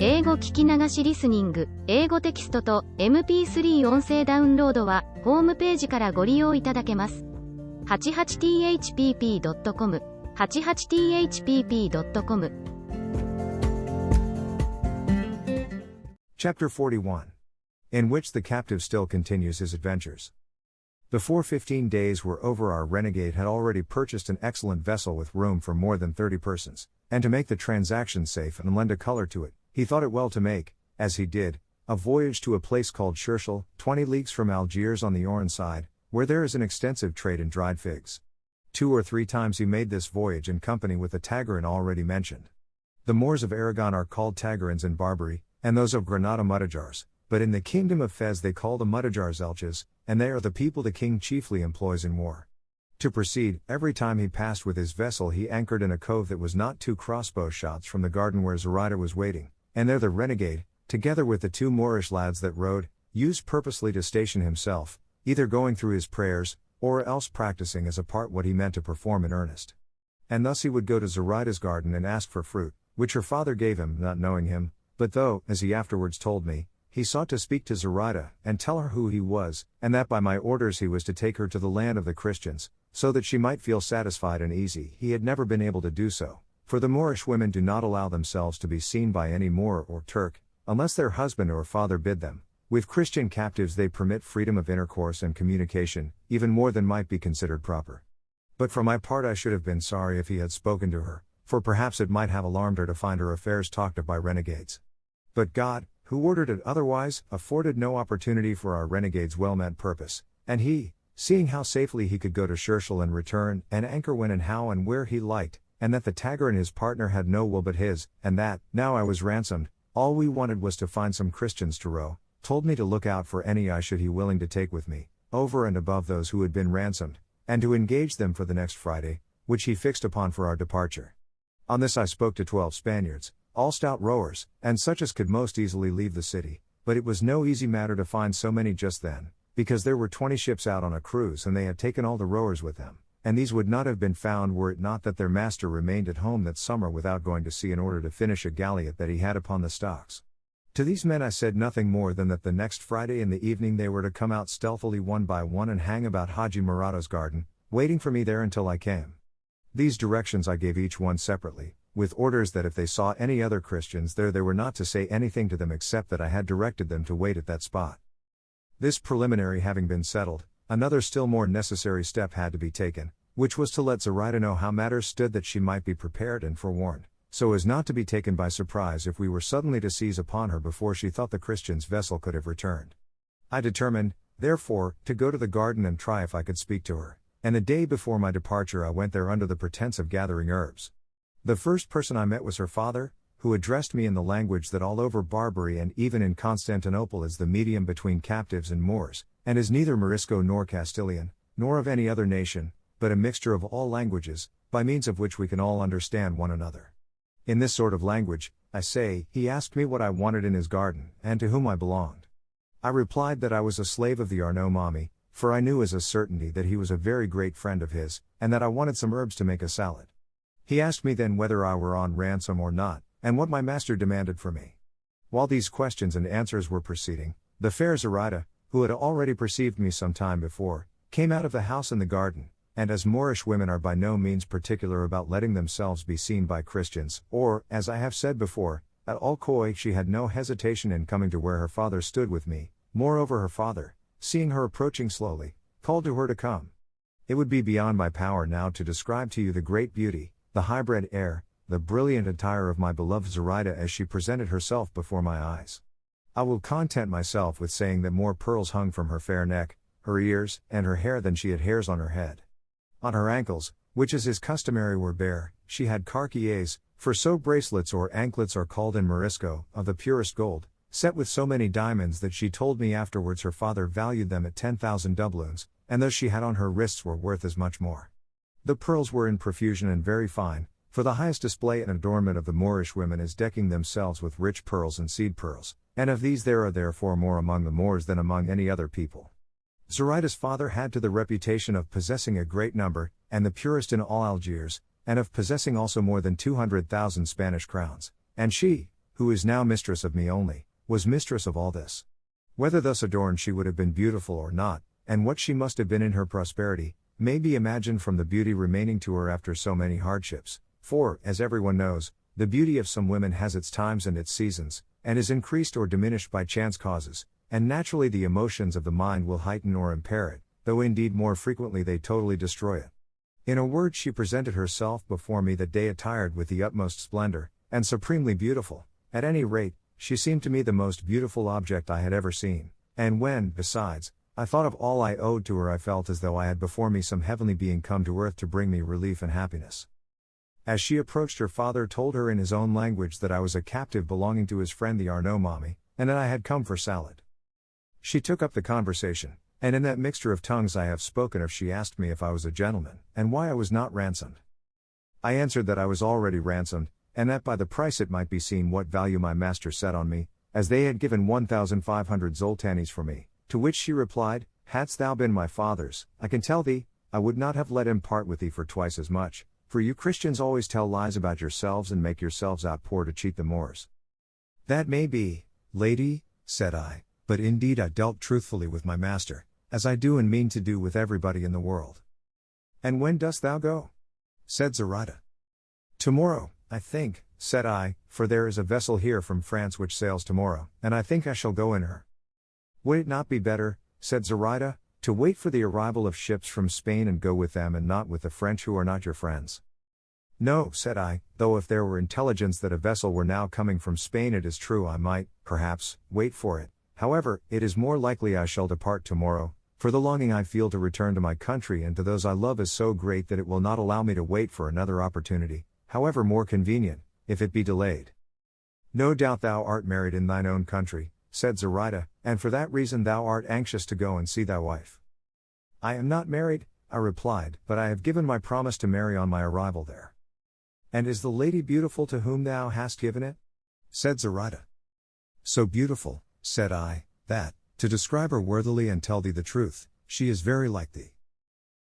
英語聞き流しリスニング、英語テキストと MP3 音声ダウンロードはホームページからご利用いただけます。88thpp.com 88thpp.com Chapter 41. In which the captive still continues his adventures. Before 15 days were over, our renegade had already purchased an excellent vessel with room for more than 30 persons, and to make the transaction safe and lend a color to it, he thought it well to make, as he did, a voyage to a place called Scherschel, 20 leagues from Algiers on the Oran side, where there is an extensive trade in dried figs. 2 or 3 times he made this voyage in company with the Tagarin already mentioned. The Moors of Aragon are called Tagarins in Barbary, and those of Granada Mudajars, but in the kingdom of Fez they call the Mudajars Elches, and they are the people the king chiefly employs in war. To proceed, every time he passed with his vessel he anchored in a cove that was not 2 crossbow shots from the garden where Zoraida was waiting, and there the renegade, together with the 2 Moorish lads that rowed, used purposely to station himself, either going through his prayers, or else practicing as a part what he meant to perform in earnest. And thus he would go to Zoraida's garden and ask for fruit, which her father gave him, not knowing him, but though, as he afterwards told me, he sought to speak to Zoraida, and tell her who he was, and that by my orders he was to take her to the land of the Christians, so that she might feel satisfied and easy, he had never been able to do so, for the Moorish women do not allow themselves to be seen by any Moor or Turk, unless their husband or father bid them. With Christian captives they permit freedom of intercourse and communication, even more than might be considered proper. But for my part I should have been sorry if he had spoken to her, for perhaps it might have alarmed her to find her affairs talked of by renegades. But God, who ordered it otherwise, afforded no opportunity for our renegade's well-meant purpose, and he, seeing how safely he could go to Scherschel and return, and anchor when and how and where he liked, and that the Tagarin his partner had no will but his, and that, now I was ransomed, all we wanted was to find some Christians to row, told me to look out for any I should he willing to take with me, over and above those who had been ransomed, and to engage them for the next Friday, which he fixed upon for our departure. On this I spoke to 12 Spaniards, all stout rowers, and such as could most easily leave the city, but it was no easy matter to find so many just then, because there were 20 ships out on a cruise and they had taken all the rowers with them, and these would not have been found were it not that their master remained at home that summer without going to sea in order to finish a galliot that he had upon the stocks. To these men I said nothing more than that the next Friday in the evening they were to come out stealthily one by one and hang about Haji Murato's garden, waiting for me there until I came. These directions I gave each one separately, with orders that if they saw any other Christians there they were not to say anything to them except that I had directed them to wait at that spot. This preliminary having been settled, another still more necessary step had to be taken, which was to let Zoraida know how matters stood that she might be prepared and forewarned, so as not to be taken by surprise if we were suddenly to seize upon her before she thought the Christian's vessel could have returned. I determined, therefore, to go to the garden and try if I could speak to her, and the day before my departure I went there under the pretense of gathering herbs. The first person I met was her father, who addressed me in the language that all over Barbary and even in Constantinople is the medium between captives and Moors, and is neither Morisco nor Castilian, nor of any other nation, but a mixture of all languages, by means of which we can all understand one another. In this sort of language, I say, he asked me what I wanted in his garden, and to whom I belonged. I replied that I was a slave of the Arnaud Mami, for I knew as a certainty that he was a very great friend of his, and that I wanted some herbs to make a salad. He asked me then whether I were on ransom or not, and what my master demanded for me. While these questions and answers were proceeding, the fair Zoraida, who had already perceived me some time before, came out of the house in the garden, and as Moorish women are by no means particular about letting themselves be seen by Christians, or, as I have said before, at all coy, she had no hesitation in coming to where her father stood with me. Moreover her father, seeing her approaching slowly, called to her to come. It would be beyond my power now to describe to you the great beauty, the high-bred air, the brilliant attire of my beloved Zoraida as she presented herself before my eyes. I will content myself with saying that more pearls hung from her fair neck, her ears, and her hair than she had hairs on her head. On her ankles, which as is customary were bare, she had carquiers, for so bracelets or anklets are called in Morisco, of the purest gold, set with so many diamonds that she told me afterwards her father valued them at 10,000 doubloons, and those she had on her wrists were worth as much more. The pearls were in profusion and very fine, for the highest display and adornment of the Moorish women is decking themselves with rich pearls and seed pearls, and of these there are therefore more among the Moors than among any other people. Zoraida's father had to the reputation of possessing a great number, and the purest in all Algiers, and of possessing also more than 200,000 Spanish crowns, and she, who is now mistress of me only, was mistress of all this. Whether thus adorned she would have been beautiful or not, and what she must have been in her prosperity, may be imagined from the beauty remaining to her after so many hardships, for, as everyone knows, the beauty of some women has its times and its seasons, and is increased or diminished by chance causes, and naturally the emotions of the mind will heighten or impair it, though indeed more frequently they totally destroy it. In a word, she presented herself before me that day attired with the utmost splendor, and supremely beautiful. At any rate, she seemed to me the most beautiful object I had ever seen, and when, besides, I thought of all I owed to her, I felt as though I had before me some heavenly being come to earth to bring me relief and happiness. As she approached, her father told her in his own language that I was a captive belonging to his friend the Arnaud Mommy, and that I had come for salad. She took up the conversation, and in that mixture of tongues I have spoken of, she asked me if I was a gentleman, and why I was not ransomed. I answered that I was already ransomed, and that by the price it might be seen what value my master set on me, as they had given 1,500 zoltanis for me, to which she replied, Hadst thou been my father's, I can tell thee, I would not have let him part with thee for twice as much, for you Christians always tell lies about yourselves and make yourselves out poor to cheat the Moors. That may be, lady, said I, but indeed I dealt truthfully with my master, as I do and mean to do with everybody in the world. And when dost thou go? Said Zoraida. Tomorrow, I think, said I, for there is a vessel here from France which sails tomorrow, and I think I shall go in her. Would it not be better, said Zoraida, to wait for the arrival of ships from Spain and go with them and not with the French who are not your friends? No, said I, though if there were intelligence that a vessel were now coming from Spain, it is true I might, perhaps, wait for it. However, it is more likely I shall depart tomorrow, for the longing I feel to return to my country and to those I love is so great that it will not allow me to wait for another opportunity, however more convenient, if it be delayed. No doubt thou art married in thine own country, said Zoraida, and for that reason thou art anxious to go and see thy wife. I am not married, I replied, but I have given my promise to marry on my arrival there. And is the lady beautiful to whom thou hast given it? Said Zoraida. So beautiful, said I, that, to describe her worthily and tell thee the truth, she is very like thee.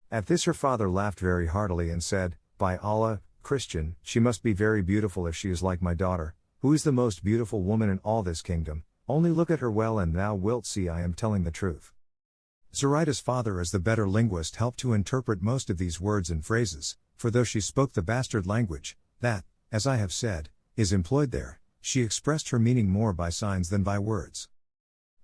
At this her father laughed very heartily and said, By Allah, Christian, she must be very beautiful if she is like my daughter, who is the most beautiful woman in all this kingdom. Only look at her well and thou wilt see I am telling the truth. Zoraida's father, as the better linguist, helped to interpret most of these words and phrases, for though she spoke the bastard language, that, as I have said, is employed there, she expressed her meaning more by signs than by words.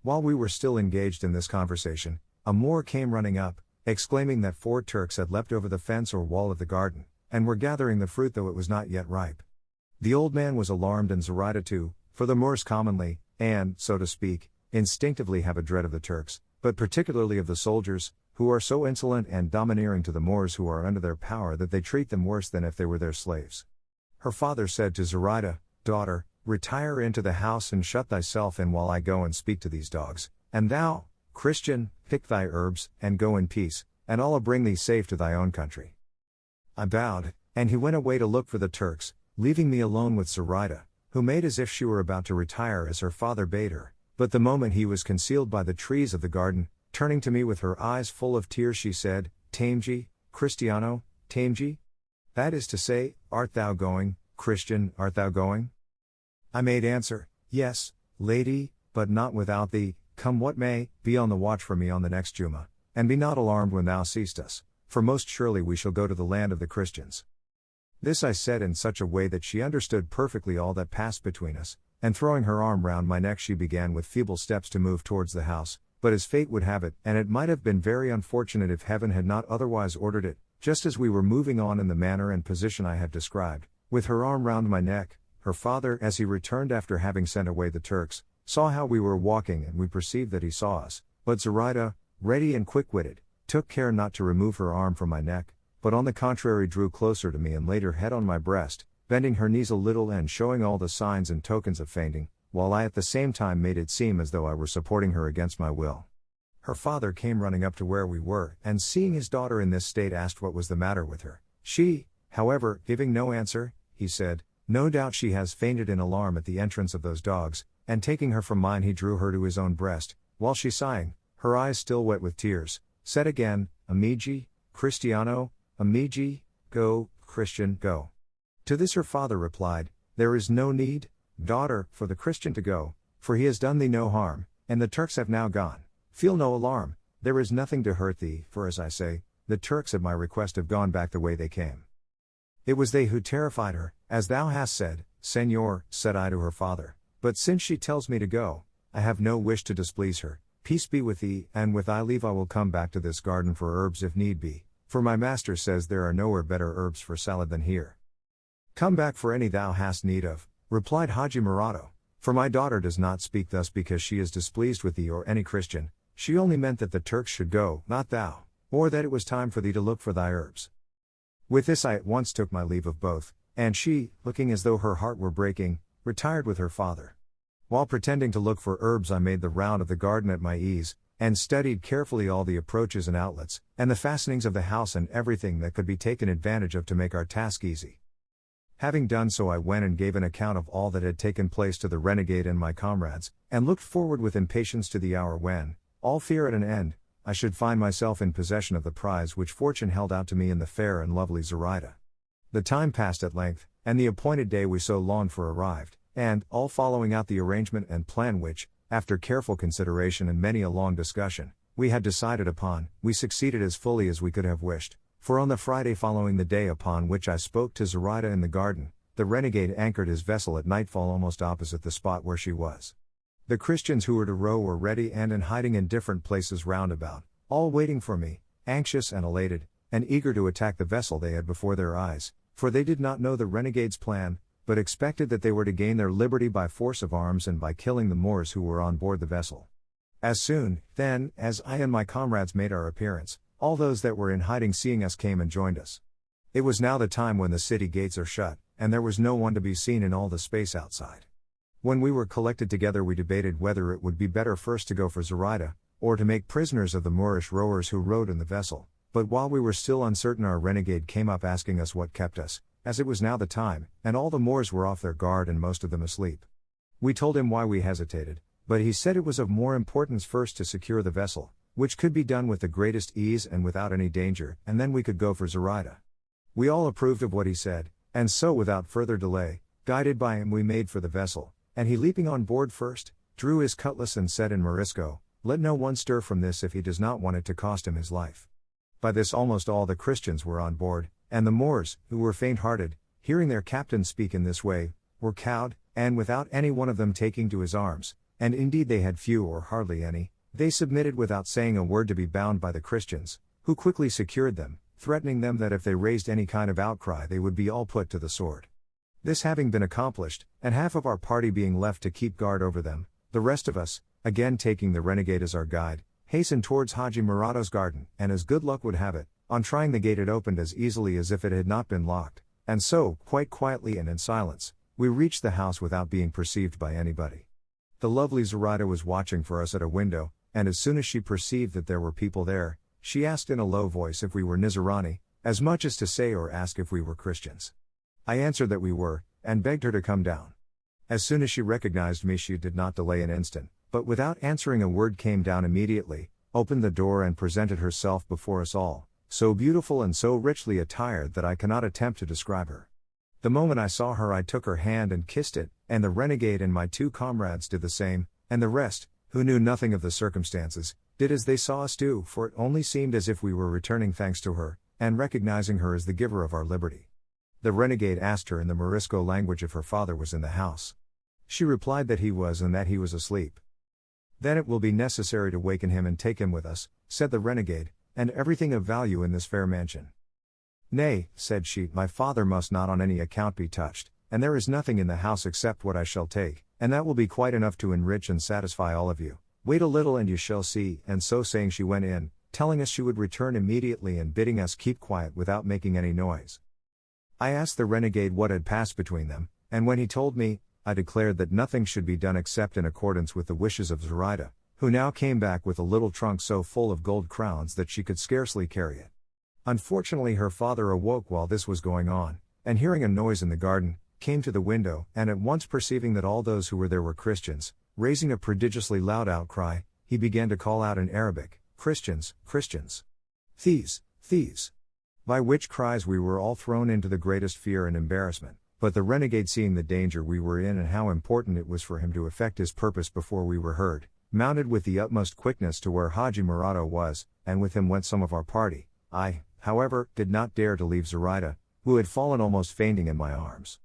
While we were still engaged in this conversation, a Moor came running up, exclaiming that 4 Turks had leapt over the fence or wall of the garden, and were gathering the fruit though it was not yet ripe. The old man was alarmed and Zoraida too, for the Moors commonly, and, so to speak, instinctively have a dread of the Turks, but particularly of the soldiers, who are so insolent and domineering to the Moors who are under their power that they treat them worse than if they were their slaves. Her father said to Zoraida, Daughter, retire into the house and shut thyself in while I go and speak to these dogs, and thou, Christian, pick thy herbs, and go in peace, and Allah bring thee safe to thy own country. I bowed, and he went away to look for the Turks, leaving me alone with Zoraida, who made as if she were about to retire as her father bade her, but the moment he was concealed by the trees of the garden, turning to me with her eyes full of tears, she said, Tamji, Cristiano, Tamji? That is to say, art thou going, Christian, art thou going? I made answer, Yes, lady, but not without thee, come what may, be on the watch for me on the next Juma, and be not alarmed when thou seest us, for most surely we shall go to the land of the Christians. This I said in such a way that she understood perfectly all that passed between us, and throwing her arm round my neck she began with feeble steps to move towards the house, but as fate would have it, and it might have been very unfortunate if heaven had not otherwise ordered it, just as we were moving on in the manner and position I have described, with her arm round my neck, her father, as he returned after having sent away the Turks, saw how we were walking and we perceived that he saw us, but Zoraida, ready and quick-witted, took care not to remove her arm from my neck, but on the contrary drew closer to me and laid her head on my breast, bending her knees a little and showing all the signs and tokens of fainting, while I at the same time made it seem as though I were supporting her against my will. Her father came running up to where we were, and seeing his daughter in this state asked what was the matter with her. She, however, giving no answer, he said, No doubt she has fainted in alarm at the entrance of those dogs, and taking her from mine he drew her to his own breast, while she sighing, her eyes still wet with tears, said again, Amigi, Cristiano, Amigi, go, Christian, go. To this her father replied, There is no need, daughter, for the Christian to go, for he has done thee no harm, and the Turks have now gone. Feel no alarm, there is nothing to hurt thee, for as I say, the Turks at my request have gone back the way they came. It was they who terrified her, as thou hast said, Señor, said I to her father, but since she tells me to go, I have no wish to displease her. Peace be with thee, and with thy leave I will come back to this garden for herbs if need be, for my master says there are nowhere better herbs for salad than here. Come back for any thou hast need of, replied Haji Murado, for my daughter does not speak thus because she is displeased with thee or any Christian, she only meant that the Turks should go, not thou, or that it was time for thee to look for thy herbs. With this I at once took my leave of both, and she, looking as though her heart were breaking, retired with her father. While pretending to look for herbs I made the round of the garden at my ease, and studied carefully all the approaches and outlets, and the fastenings of the house and everything that could be taken advantage of to make our task easy. Having done so I went and gave an account of all that had taken place to the renegade and my comrades, and looked forward with impatience to the hour when, all fear at an end, I should find myself in possession of the prize which fortune held out to me in the fair and lovely Zoraida. The time passed at length, and the appointed day we so longed for arrived, and, all following out the arrangement and plan which, after careful consideration and many a long discussion, we had decided upon, we succeeded as fully as we could have wished, for on the Friday following the day upon which I spoke to Zoraida in the garden, the renegade anchored his vessel at nightfall almost opposite the spot where she was. The Christians who were to row were ready and in hiding in different places round about, all waiting for me, anxious and elated, and eager to attack the vessel they had before their eyes, for they did not know the renegade's plan, but expected that they were to gain their liberty by force of arms and by killing the Moors who were on board the vessel. As soon, then, as I and my comrades made our appearance, all those that were in hiding seeing us came and joined us. It was now the time when the city gates are shut, and there was no one to be seen in all the space outside. When we were collected together we debated whether it would be better first to go for Zoraida, or to make prisoners of the Moorish rowers who rowed in the vessel, but while we were still uncertain our renegade came up asking us what kept us, as it was now the time, and all the Moors were off their guard and most of them asleep. We told him why we hesitated, but he said it was of more importance first to secure the vessel, which could be done with the greatest ease and without any danger, and then we could go for Zoraida. We all approved of what he said, and so without further delay, guided by him we made for the vessel, and he leaping on board first, drew his cutlass and said in Morisco, "Let no one stir from this if he does not want it to cost him his life." By this almost all the Christians were on board, and the Moors, who were faint-hearted, hearing their captain speak in this way, were cowed, and without any one of them taking to his arms, and indeed they had few or hardly any, they submitted without saying a word to be bound by the Christians, who quickly secured them, threatening them that if they raised any kind of outcry they would be all put to the sword. This having been accomplished, and half of our party being left to keep guard over them, the rest of us, again taking the renegade as our guide, hastened towards Haji Murado's garden, and as good luck would have it, on trying the gate it opened as easily as if it had not been locked, and so, quite quietly and in silence, we reached the house without being perceived by anybody. The lovely Zoraida was watching for us at a window, and as soon as she perceived that there were people there, she asked in a low voice if we were Nizarani, as much as to say or ask if we were Christians. I answered that we were, and begged her to come down. As soon as she recognized me she did not delay an instant, but without answering a word came down immediately, opened the door and presented herself before us all, so beautiful and so richly attired that I cannot attempt to describe her. The moment I saw her I took her hand and kissed it, and the renegade and my two comrades did the same, and the rest, who knew nothing of the circumstances, did as they saw us do, for it only seemed as if we were returning thanks to her, and recognizing her as the giver of our liberty. The renegade asked her in the Morisco language if her father was in the house. She replied that he was and that he was asleep. "Then it will be necessary to waken him and take him with us," said the renegade, "and everything of value in this fair mansion." "Nay," said she, "my father must not on any account be touched, and there is nothing in the house except what I shall take, and that will be quite enough to enrich and satisfy all of you. Wait a little and you shall see," and so saying she went in, telling us she would return immediately and bidding us keep quiet without making any noise. I asked the renegade what had passed between them, and when he told me, I declared that nothing should be done except in accordance with the wishes of Zoraida, who now came back with a little trunk so full of gold crowns that she could scarcely carry it. Unfortunately her father awoke while this was going on, and hearing a noise in the garden, came to the window, and at once perceiving that all those who were there were Christians, raising a prodigiously loud outcry, he began to call out in Arabic, "Christians, Christians! Thieves, thieves!" By which cries we were all thrown into the greatest fear and embarrassment, but the renegade, seeing the danger we were in and how important it was for him to effect his purpose before we were heard, mounted with the utmost quickness to where Haji Murado was, and with him went some of our party. I, however, did not dare to leave Zoraida, who had fallen almost fainting in my arms.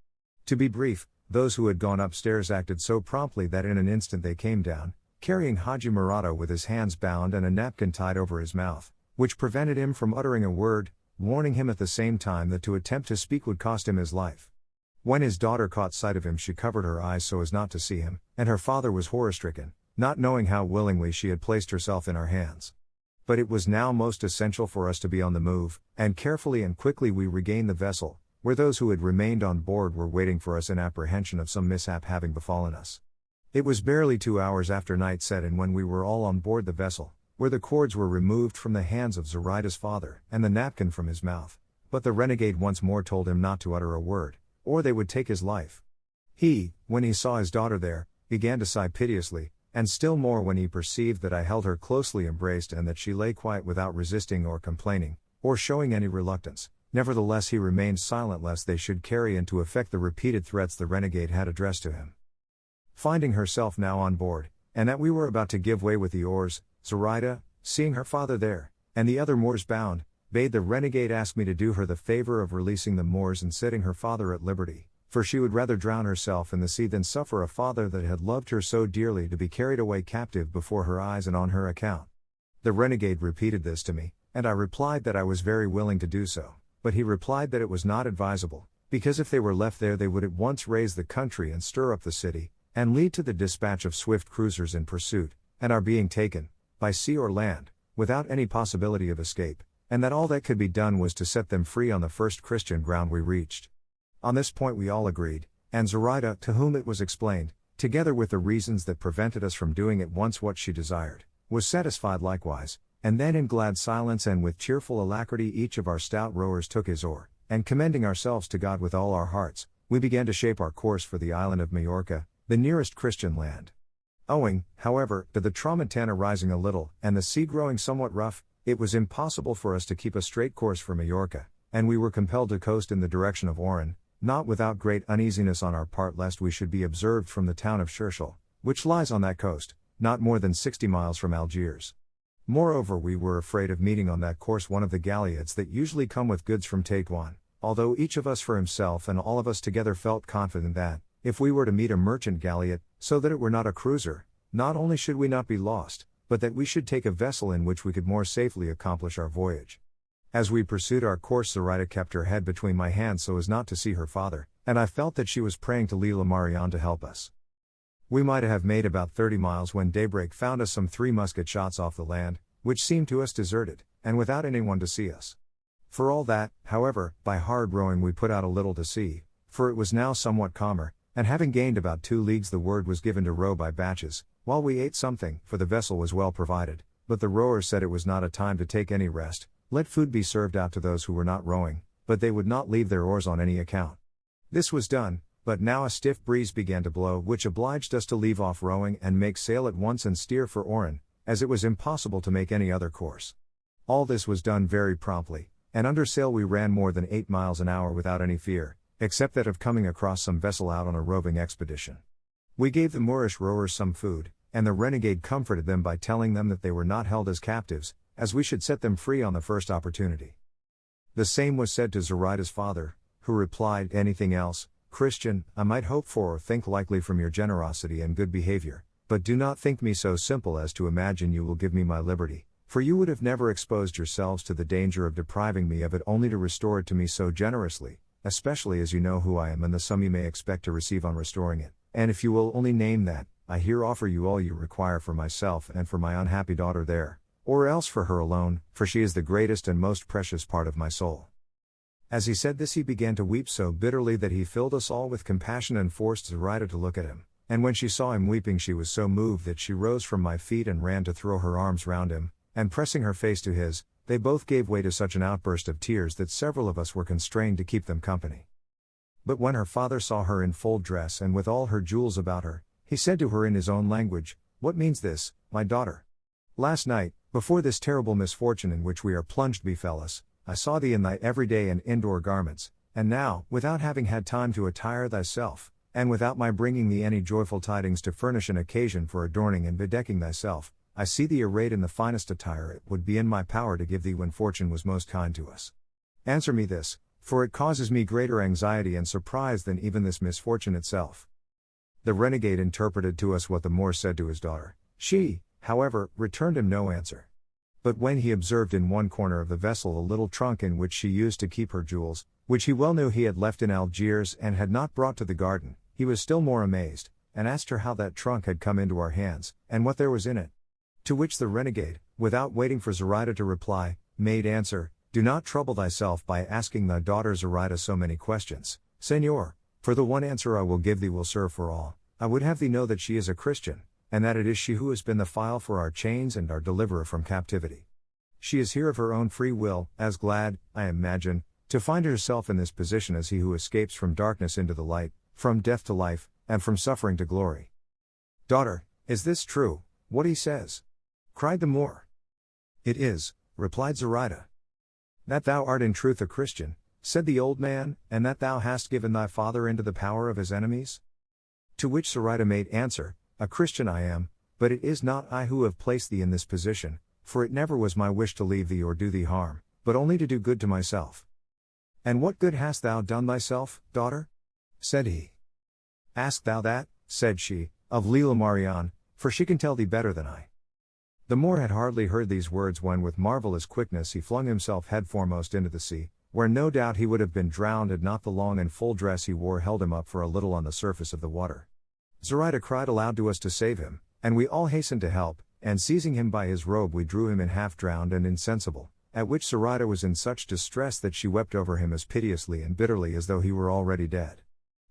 To be brief, those who had gone upstairs acted so promptly that in an instant they came down, carrying Haji Murado with his hands bound and a napkin tied over his mouth, which prevented him from uttering a word, warning him at the same time that to attempt to speak would cost him his life. When his daughter caught sight of him, she covered her eyes so as not to see him, and her father was horror-stricken, not knowing how willingly she had placed herself in our hands. But it was now most essential for us to be on the move, and carefully and quickly we regained the vessel, where those who had remained on board were waiting for us in apprehension of some mishap having befallen us. It was barely 2 hours after night set in when we were all on board the vessel, where the cords were removed from the hands of Zoraida's father, and the napkin from his mouth, but the renegade once more told him not to utter a word, or they would take his life. He, when he saw his daughter there, began to sigh piteously, and still more when he perceived that I held her closely embraced and that she lay quiet without resisting or complaining, or showing any reluctance. Nevertheless he remained silent lest they should carry into effect the repeated threats the renegade had addressed to him. Finding herself now on board, and that we were about to give way with the oars, Zoraida, seeing her father there, and the other Moors bound, bade the renegade ask me to do her the favor of releasing the Moors and setting her father at liberty, for she would rather drown herself in the sea than suffer a father that had loved her so dearly to be carried away captive before her eyes and on her account. The renegade repeated this to me, and I replied that I was very willing to do so. But he replied that it was not advisable, because if they were left there they would at once raise the country and stir up the city, and lead to the dispatch of swift cruisers in pursuit, and our being taken, by sea or land, without any possibility of escape, and that all that could be done was to set them free on the first Christian ground we reached. On this point we all agreed, and Zoraida, to whom it was explained, together with the reasons that prevented us from doing at once what she desired, was satisfied likewise. And then in glad silence and with cheerful alacrity each of our stout rowers took his oar, and commending ourselves to God with all our hearts, we began to shape our course for the island of Majorca, the nearest Christian land. Owing, however, to the Tramontana rising a little, and the sea growing somewhat rough, it was impossible for us to keep a straight course for Majorca, and we were compelled to coast in the direction of Oran, not without great uneasiness on our part lest we should be observed from the town of Scherschel, which lies on that coast, not more than 60 miles from Algiers. Moreover, we were afraid of meeting on that course one of the galleots that usually come with goods from Tetuan, although each of us for himself and all of us together felt confident that, if we were to meet a merchant galleot, so that it were not a cruiser, not only should we not be lost, but that we should take a vessel in which we could more safely accomplish our voyage. As we pursued our course, Zoraida kept her head between my hands so as not to see her father, and I felt that she was praying to Lila Marianne to help us. We might have made about 30 miles when daybreak found us some 3 musket shots off the land, which seemed to us deserted, and without anyone to see us. For all that, however, by hard rowing we put out a little to sea, for it was now somewhat calmer, and having gained about 2 leagues the word was given to row by batches, while we ate something, for the vessel was well provided, but the rowers said it was not a time to take any rest, let food be served out to those who were not rowing, but they would not leave their oars on any account. This was done, but now a stiff breeze began to blow which obliged us to leave off rowing and make sail at once and steer for Oran, as it was impossible to make any other course. All this was done very promptly, and under sail we ran more than 8 miles an hour without any fear, except that of coming across some vessel out on a roving expedition. We gave the Moorish rowers some food, and the renegade comforted them by telling them that they were not held as captives, as we should set them free on the first opportunity. The same was said to Zoraida's father, who replied, "Anything else, Christian, I might hope for or think likely from your generosity and good behavior, but do not think me so simple as to imagine you will give me my liberty, for you would have never exposed yourselves to the danger of depriving me of it only to restore it to me so generously, especially as you know who I am and the sum you may expect to receive on restoring it, and if you will only name that, I here offer you all you require for myself and for my unhappy daughter there, or else for her alone, for she is the greatest and most precious part of my soul." As he said this he began to weep so bitterly that he filled us all with compassion and forced Zoraida to look at him, and when she saw him weeping she was so moved that she rose from my feet and ran to throw her arms round him, and pressing her face to his, they both gave way to such an outburst of tears that several of us were constrained to keep them company. But when her father saw her in full dress and with all her jewels about her, he said to her in his own language, "What means this, my daughter? Last night, before this terrible misfortune in which we are plunged befell us, I saw thee in thy everyday and indoor garments, and now, without having had time to attire thyself, and without my bringing thee any joyful tidings to furnish an occasion for adorning and bedecking thyself, I see thee arrayed in the finest attire it would be in my power to give thee when fortune was most kind to us. Answer me this, for it causes me greater anxiety and surprise than even this misfortune itself." The renegade interpreted to us what the Moor said to his daughter. She, however, returned him no answer. But when he observed in one corner of the vessel a little trunk in which she used to keep her jewels, which he well knew he had left in Algiers and had not brought to the garden, he was still more amazed, and asked her how that trunk had come into our hands, and what there was in it. To which the renegade, without waiting for Zoraida to reply, made answer, "Do not trouble thyself by asking thy daughter Zoraida so many questions, Señor, for the one answer I will give thee will serve for all. I would have thee know that she is a Christian, and that it is she who has been the file for our chains and our deliverer from captivity. She is here of her own free will, as glad, I imagine, to find herself in this position as he who escapes from darkness into the light, from death to life, and from suffering to glory." "Daughter, is this true, what he says?" cried the Moor. "It is," replied Zoraida. "That thou art in truth a Christian," said the old man, "and that thou hast given thy father into the power of his enemies?" To which Zoraida made answer, "A Christian I am, but it is not I who have placed thee in this position, for it never was my wish to leave thee or do thee harm, but only to do good to myself." "And what good hast thou done thyself, daughter?" said he. "Ask thou that," said she, "of Leila Marian, for she can tell thee better than I." The Moor had hardly heard these words when with marvelous quickness he flung himself headforemost into the sea, where no doubt he would have been drowned had not the long and full dress he wore held him up for a little on the surface of the water. Zoraida cried aloud to us to save him, and we all hastened to help, and seizing him by his robe we drew him in half drowned and insensible, at which Zoraida was in such distress that she wept over him as piteously and bitterly as though he were already dead.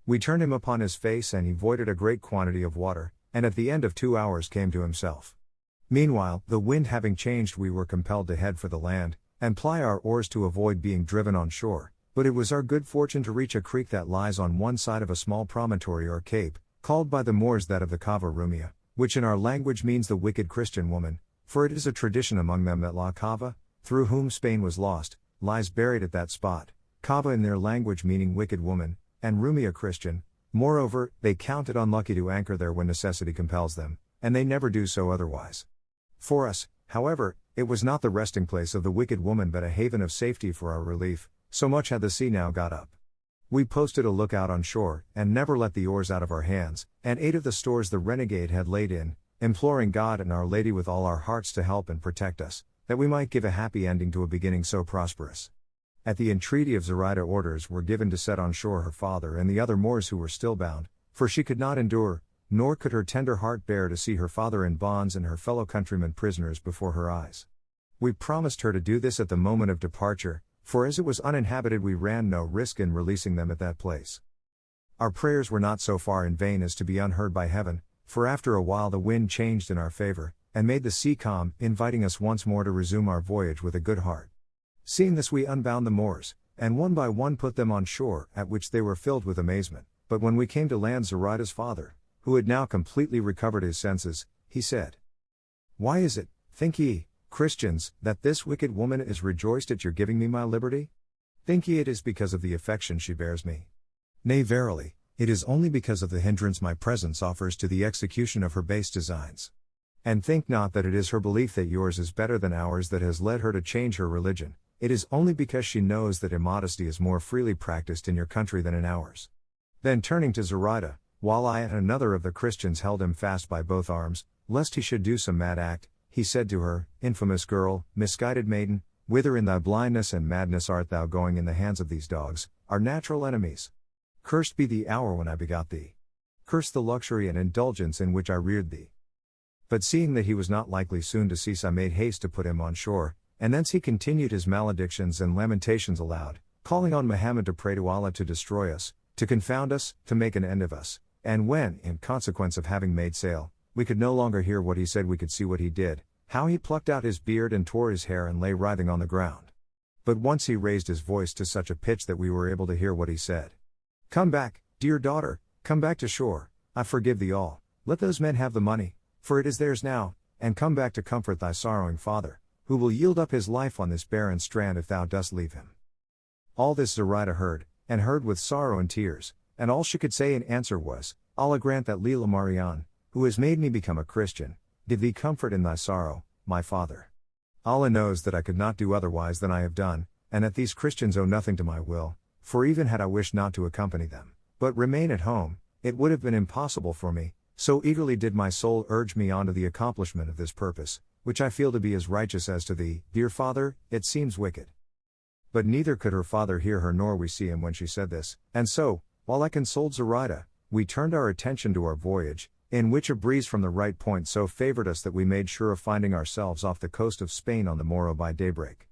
We turned him upon his face and he voided a great quantity of water, and at the end of 2 hours came to himself. Meanwhile, the wind having changed we were compelled to head for the land, and ply our oars to avoid being driven on shore, but it was our good fortune to reach a creek that lies on one side of a small promontory or cape, called by the Moors that of the Cava Rumia, which in our language means the wicked Christian woman, for it is a tradition among them that La Cava, through whom Spain was lost, lies buried at that spot, Cava in their language meaning wicked woman, and Rumia Christian. Moreover, they count it unlucky to anchor there when necessity compels them, and they never do so otherwise. For us, however, it was not the resting place of the wicked woman but a haven of safety for our relief, so much had the sea now got up. We posted a lookout on shore, and never let the oars out of our hands, and ate of the stores the renegade had laid in, imploring God and Our Lady with all our hearts to help and protect us, that we might give a happy ending to a beginning so prosperous. At the entreaty of Zoraida orders were given to set on shore her father and the other Moors who were still bound, for she could not endure, nor could her tender heart bear to see her father in bonds and her fellow countrymen prisoners before her eyes. We promised her to do this at the moment of departure, for as it was uninhabited we ran no risk in releasing them at that place. Our prayers were not so far in vain as to be unheard by heaven, for after a while the wind changed in our favor, and made the sea calm, inviting us once more to resume our voyage with a good heart. Seeing this we unbound the Moors, and one by one put them on shore, at which they were filled with amazement. But when we came to land, Zoraida's father, who had now completely recovered his senses, he said, "Why is it, think ye, Christians, that this wicked woman is rejoiced at your giving me my liberty? Think ye it is because of the affection she bears me? Nay, verily, it is only because of the hindrance my presence offers to the execution of her base designs. And think not that it is her belief that yours is better than ours that has led her to change her religion, it is only because she knows that immodesty is more freely practiced in your country than in ours." Then turning to Zoraida, while I and another of the Christians held him fast by both arms, lest he should do some mad act, he said to her, "Infamous girl, misguided maiden, whither in thy blindness and madness art thou going in the hands of these dogs, our natural enemies? Cursed be the hour when I begot thee. Cursed the luxury and indulgence in which I reared thee." But seeing that he was not likely soon to cease, I made haste to put him on shore, and thence he continued his maledictions and lamentations aloud, calling on Muhammad to pray to Allah to destroy us, to confound us, to make an end of us, and when, in consequence of having made sail, we could no longer hear what he said we could see what he did, how he plucked out his beard and tore his hair and lay writhing on the ground. But once he raised his voice to such a pitch that we were able to hear what he said. "Come back, dear daughter, come back to shore, I forgive thee all, let those men have the money, for it is theirs now, and come back to comfort thy sorrowing father, who will yield up his life on this barren strand if thou dost leave him." All this Zoraida heard, and heard with sorrow and tears, and all she could say in answer was, Allah grant that Leela Marian, who has made me become a Christian, give thee comfort in thy sorrow, my father. Allah knows that I could not do otherwise than I have done, and that these Christians owe nothing to my will, for even had I wished not to accompany them, but remain at home, it would have been impossible for me, so eagerly did my soul urge me on to the accomplishment of this purpose, which I feel to be as righteous as to thee, dear father, it seems wicked. But neither could her father hear her nor we see him when she said this, and so, while I consoled Zoraida, we turned our attention to our voyage, in which a breeze from the right point so favored us that we made sure of finding ourselves off the coast of Spain on the morrow by daybreak.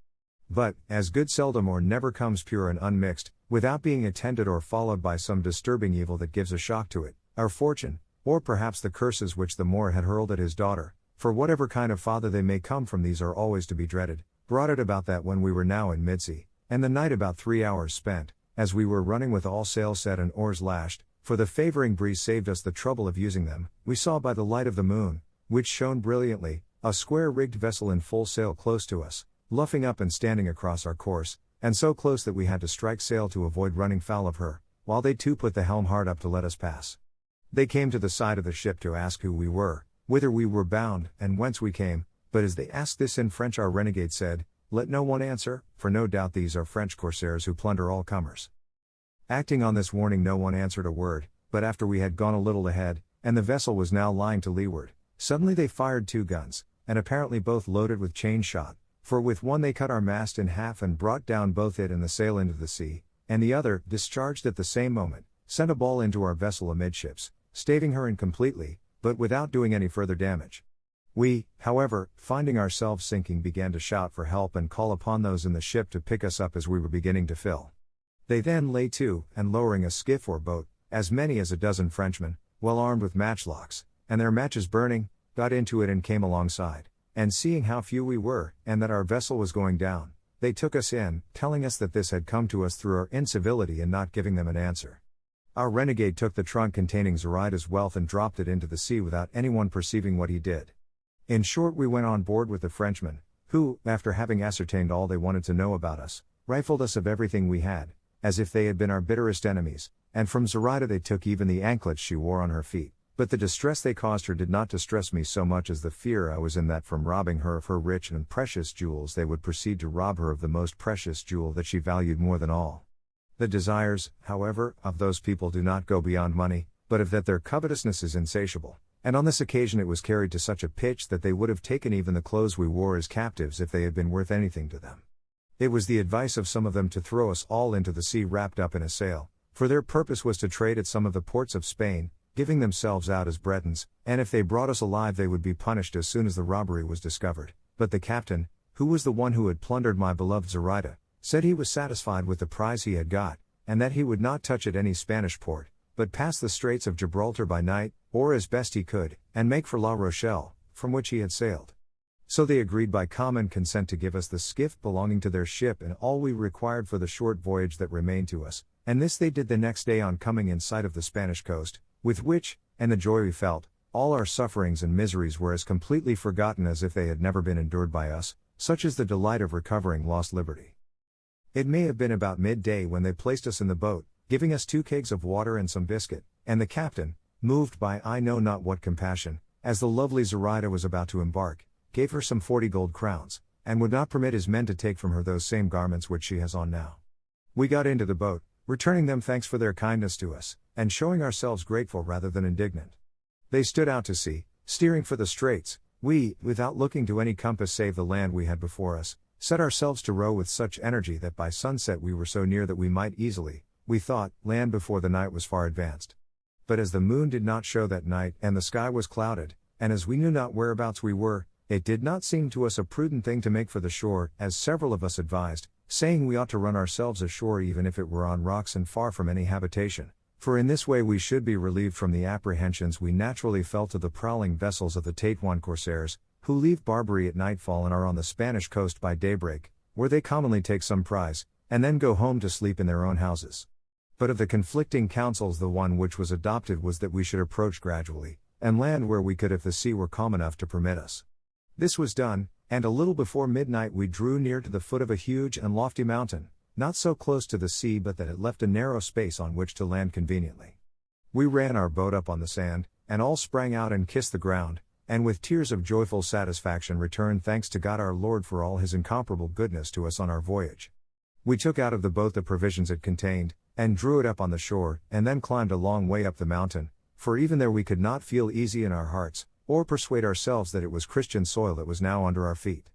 But, as good seldom or never comes pure and unmixed, without being attended or followed by some disturbing evil that gives a shock to it, our fortune, or perhaps the curses which the Moor had hurled at his daughter, for whatever kind of father they may come from, these are always to be dreaded, brought it about that when we were now in midsea, and the night about 3 hours spent, as we were running with all sail set and oars lashed, for the favoring breeze saved us the trouble of using them, we saw by the light of the moon, which shone brilliantly, a square-rigged vessel in full sail close to us, luffing up and standing across our course, and so close that we had to strike sail to avoid running foul of her, while they too put the helm hard up to let us pass. They came to the side of the ship to ask who we were, whither we were bound, and whence we came, but as they asked this in French, our renegade said, "Let no one answer, for no doubt these are French corsairs who plunder all comers." Acting on this warning, no one answered a word, but after we had gone a little ahead, and the vessel was now lying to leeward, suddenly they fired 2 guns, and apparently both loaded with chain shot, for with one they cut our mast in half and brought down both it and the sail into the sea, and the other, discharged at the same moment, sent a ball into our vessel amidships, staving her in completely, but without doing any further damage. We, however, finding ourselves sinking, began to shout for help and call upon those in the ship to pick us up as we were beginning to fill. They then lay to, and lowering a skiff or boat, as many as a dozen Frenchmen, well armed with matchlocks, and their matches burning, got into it and came alongside, and seeing how few we were, and that our vessel was going down, they took us in, telling us that this had come to us through our incivility in not giving them an answer. Our renegade took the trunk containing Zoraida's wealth and dropped it into the sea without anyone perceiving what he did. In short, we went on board with the Frenchmen, who, after having ascertained all they wanted to know about us, rifled us of everything we had, as if they had been our bitterest enemies, and from Zoraida they took even the anklets she wore on her feet, but the distress they caused her did not distress me so much as the fear I was in that from robbing her of her rich and precious jewels they would proceed to rob her of the most precious jewel that she valued more than all. The desires, however, of those people do not go beyond money, but of that their covetousness is insatiable, and on this occasion it was carried to such a pitch that they would have taken even the clothes we wore as captives if they had been worth anything to them. It was the advice of some of them to throw us all into the sea wrapped up in a sail, for their purpose was to trade at some of the ports of Spain, giving themselves out as Bretons, and if they brought us alive they would be punished as soon as the robbery was discovered. But the captain, who was the one who had plundered my beloved Zoraida, said he was satisfied with the prize he had got, and that he would not touch at any Spanish port, but pass the Straits of Gibraltar by night, or as best he could, and make for La Rochelle, from which he had sailed. So they agreed by common consent to give us the skiff belonging to their ship and all we required for the short voyage that remained to us, and this they did the next day on coming in sight of the Spanish coast, with which, and the joy we felt, all our sufferings and miseries were as completely forgotten as if they had never been endured by us, such is the delight of recovering lost liberty. It may have been about midday when they placed us in the boat, giving us 2 kegs of water and some biscuit, and the captain, moved by I know not what compassion, as the lovely Zoraida was about to embark, gave her some 40 gold crowns, and would not permit his men to take from her those same garments which she has on now. We got into the boat, returning them thanks for their kindness to us, and showing ourselves grateful rather than indignant. They stood out to sea, steering for the straits. We, without looking to any compass save the land we had before us, set ourselves to row with such energy that by sunset we were so near that we might easily, we thought, land before the night was far advanced. But as the moon did not show that night and the sky was clouded, and as we knew not whereabouts we were, it did not seem to us a prudent thing to make for the shore, as several of us advised, saying we ought to run ourselves ashore even if it were on rocks and far from any habitation, for in this way we should be relieved from the apprehensions we naturally felt of the prowling vessels of the Tetuan corsairs, who leave Barbary at nightfall and are on the Spanish coast by daybreak, where they commonly take some prize, and then go home to sleep in their own houses. But of the conflicting counsels the one which was adopted was that we should approach gradually, and land where we could if the sea were calm enough to permit us. This was done, and a little before midnight we drew near to the foot of a huge and lofty mountain, not so close to the sea but that it left a narrow space on which to land conveniently. We ran our boat up on the sand, and all sprang out and kissed the ground, and with tears of joyful satisfaction returned thanks to God our Lord for all his incomparable goodness to us on our voyage. We took out of the boat the provisions it contained, and drew it up on the shore, and then climbed a long way up the mountain, for even there we could not feel easy in our hearts, or persuade ourselves that it was Christian soil that was now under our feet.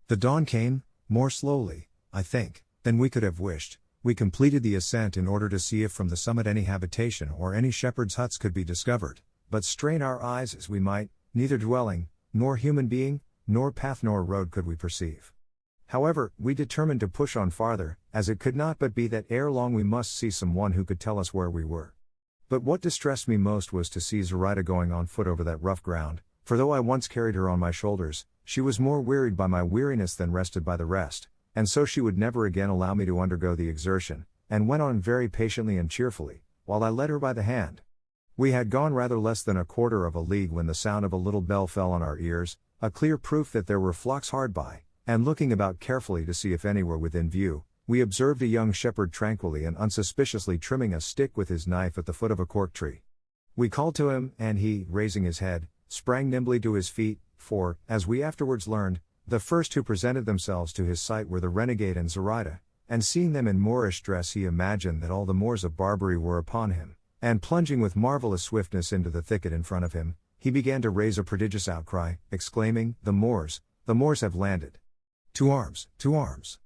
The dawn came, more slowly, I think, than we could have wished. We completed the ascent in order to see if from the summit any habitation or any shepherd's huts could be discovered, but strain our eyes as we might, neither dwelling, nor human being, nor path nor road could we perceive. However, we determined to push on farther, as it could not but be that ere long we must see some one who could tell us where we were. But what distressed me most was to see Zoraida going on foot over that rough ground, for though I once carried her on my shoulders, she was more wearied by my weariness than rested by the rest, and so she would never again allow me to undergo the exertion, and went on very patiently and cheerfully, while I led her by the hand. We had gone rather less than a quarter of a league when the sound of a little bell fell on our ears, a clear proof that there were flocks hard by, and looking about carefully to see if any were within view, we observed a young shepherd tranquilly and unsuspiciously trimming a stick with his knife at the foot of a cork tree. We called to him, and he, raising his head, sprang nimbly to his feet, for, as we afterwards learned, the first who presented themselves to his sight were the renegade and Zoraida, and seeing them in Moorish dress he imagined that all the Moors of Barbary were upon him, and plunging with marvelous swiftness into the thicket in front of him, he began to raise a prodigious outcry, exclaiming, the Moors have landed! To arms, to arms!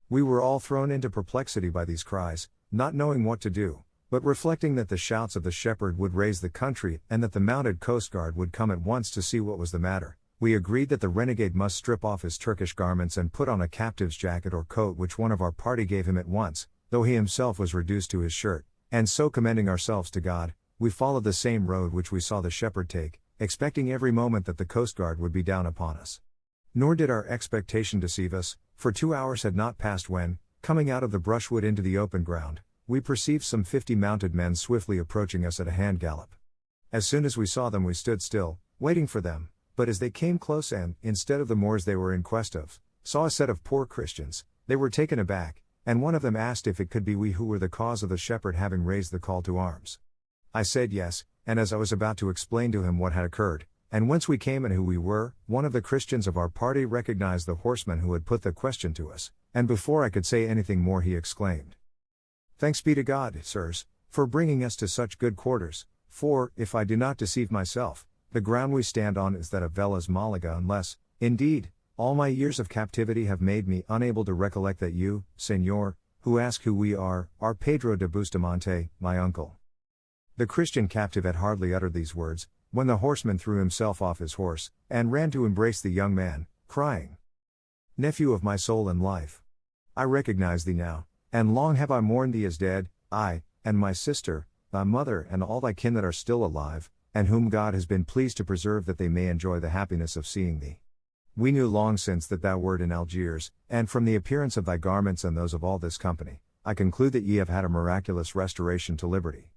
We were all thrown into perplexity by these cries, not knowing what to do, but reflecting that the shouts of the shepherd would raise the country and that the mounted coast guard would come at once to see what was the matter. We agreed that the renegade must strip off his Turkish garments and put on a captive's jacket or coat which one of our party gave him at once, though he himself was reduced to his shirt, and so commending ourselves to God, we followed the same road which we saw the shepherd take, expecting every moment that the coast guard would be down upon us. Nor did our expectation deceive us, for 2 hours had not passed when, coming out of the brushwood into the open ground, we perceived some 50 mounted men swiftly approaching us at a hand gallop. As soon as we saw them we stood still, waiting for them, but as they came close and, instead of the Moors they were in quest of, saw a set of poor Christians, they were taken aback, and one of them asked if it could be we who were the cause of the shepherd having raised the call to arms. I said yes, and as I was about to explain to him what had occurred, and whence we came and who we were, one of the Christians of our party recognized the horseman who had put the question to us, and before I could say anything more he exclaimed, "Thanks be to God, sirs, for bringing us to such good quarters, for, if I do not deceive myself, the ground we stand on is that of Velas Malaga unless, indeed, all my years of captivity have made me unable to recollect that you, Señor, who ask who we are Pedro de Bustamante, my uncle." The Christian captive had hardly uttered these words, when the horseman threw himself off his horse, and ran to embrace the young man, crying, "Nephew of my soul and life! I recognize thee now, and long have I mourned thee as dead, I, and my sister, thy mother and all thy kin that are still alive, and whom God has been pleased to preserve that they may enjoy the happiness of seeing thee. We knew long since that thou wert in Algiers, and from the appearance of thy garments and those of all this company, I conclude that ye have had a miraculous restoration to liberty."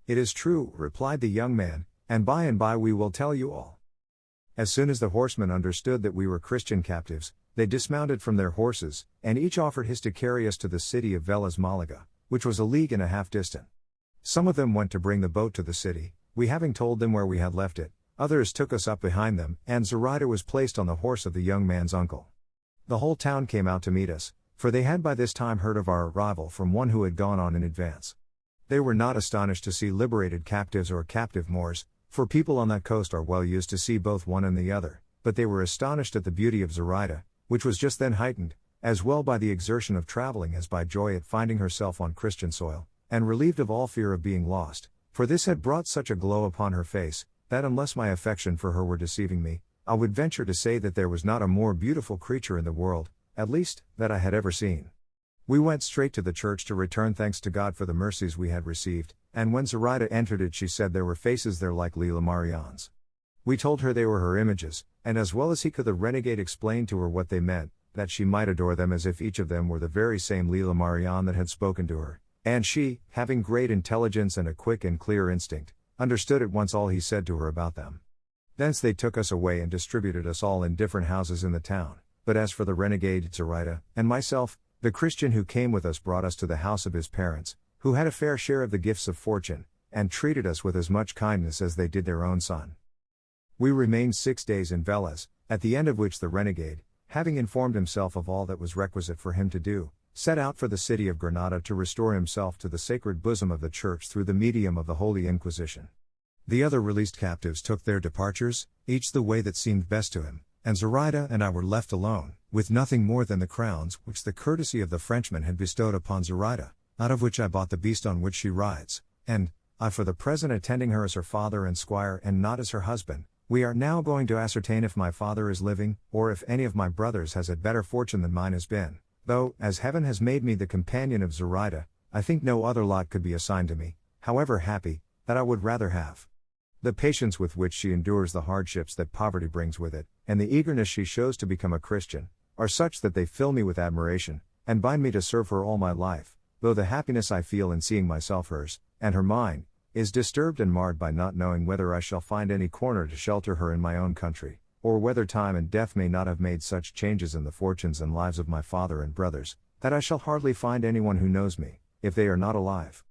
"It is true," replied the young man, "and by we will tell you all." As soon as the horsemen understood that we were Christian captives, they dismounted from their horses, and each offered his to carry us to the city of Velas Malaga, which was a league and a half distant. Some of them went to bring the boat to the city, we having told them where we had left it, others took us up behind them, and Zoraida was placed on the horse of the young man's uncle. The whole town came out to meet us, for they had by this time heard of our arrival from one who had gone on in advance. They were not astonished to see liberated captives or captive Moors, for people on that coast are well used to see both one and the other, but they were astonished at the beauty of Zoraida, which was just then heightened, as well by the exertion of traveling as by joy at finding herself on Christian soil, and relieved of all fear of being lost, for this had brought such a glow upon her face, that unless my affection for her were deceiving me, I would venture to say that there was not a more beautiful creature in the world, at least, that I had ever seen. We went straight to the church to return thanks to God for the mercies we had received, and when Zoraida entered it she said there were faces there like Lila Marianne's. We told her they were her images, and as well as he could the renegade explained to her what they meant, that she might adore them as if each of them were the very same Lila Marianne that had spoken to her, and she, having great intelligence and a quick and clear instinct, understood at once all he said to her about them. Thence they took us away and distributed us all in different houses in the town, but as for the renegade, Zoraida, and myself, The Christian who came with us brought us to the house of his parents, who had a fair share of the gifts of fortune, and treated us with as much kindness as they did their own son. We remained 6 days in Velez, at the end of which the renegade, having informed himself of all that was requisite for him to do, set out for the city of Granada to restore himself to the sacred bosom of the Church through the medium of the Holy Inquisition. The other released captives took their departures, each the way that seemed best to him, and Zoraida and I were left alone, with nothing more than the crowns which the courtesy of the Frenchman had bestowed upon Zoraida, out of which I bought the beast on which she rides, and, I for the present attending her as her father and squire and not as her husband. We are now going to ascertain if my father is living, or if any of my brothers has had better fortune than mine has been, though, as heaven has made me the companion of Zoraida, I think no other lot could be assigned to me, however happy, that I would rather have. The patience with which she endures the hardships that poverty brings with it, and the eagerness she shows to become a Christian, are such that they fill me with admiration, and bind me to serve her all my life, though the happiness I feel in seeing myself hers, and her mine, is disturbed and marred by not knowing whether I shall find any corner to shelter her in my own country, or whether time and death may not have made such changes in the fortunes and lives of my father and brothers, that I shall hardly find anyone who knows me, if they are not alive.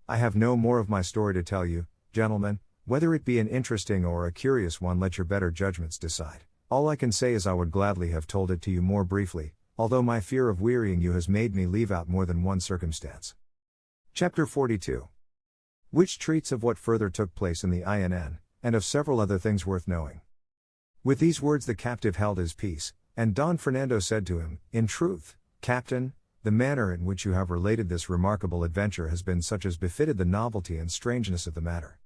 I have no more of my story to tell you, gentlemen, whether it be an interesting or a curious one let your better judgments decide. All I can say is I would gladly have told it to you more briefly, although my fear of wearying you has made me leave out more than one circumstance. Chapter 42. Which treats of what further took place in the INN, and of several other things worth knowing. With these words the captive held his peace, and Don Fernando said to him, "In truth, Captain, the manner in which you have related this remarkable adventure has been such as befitted the novelty and strangeness of the matter.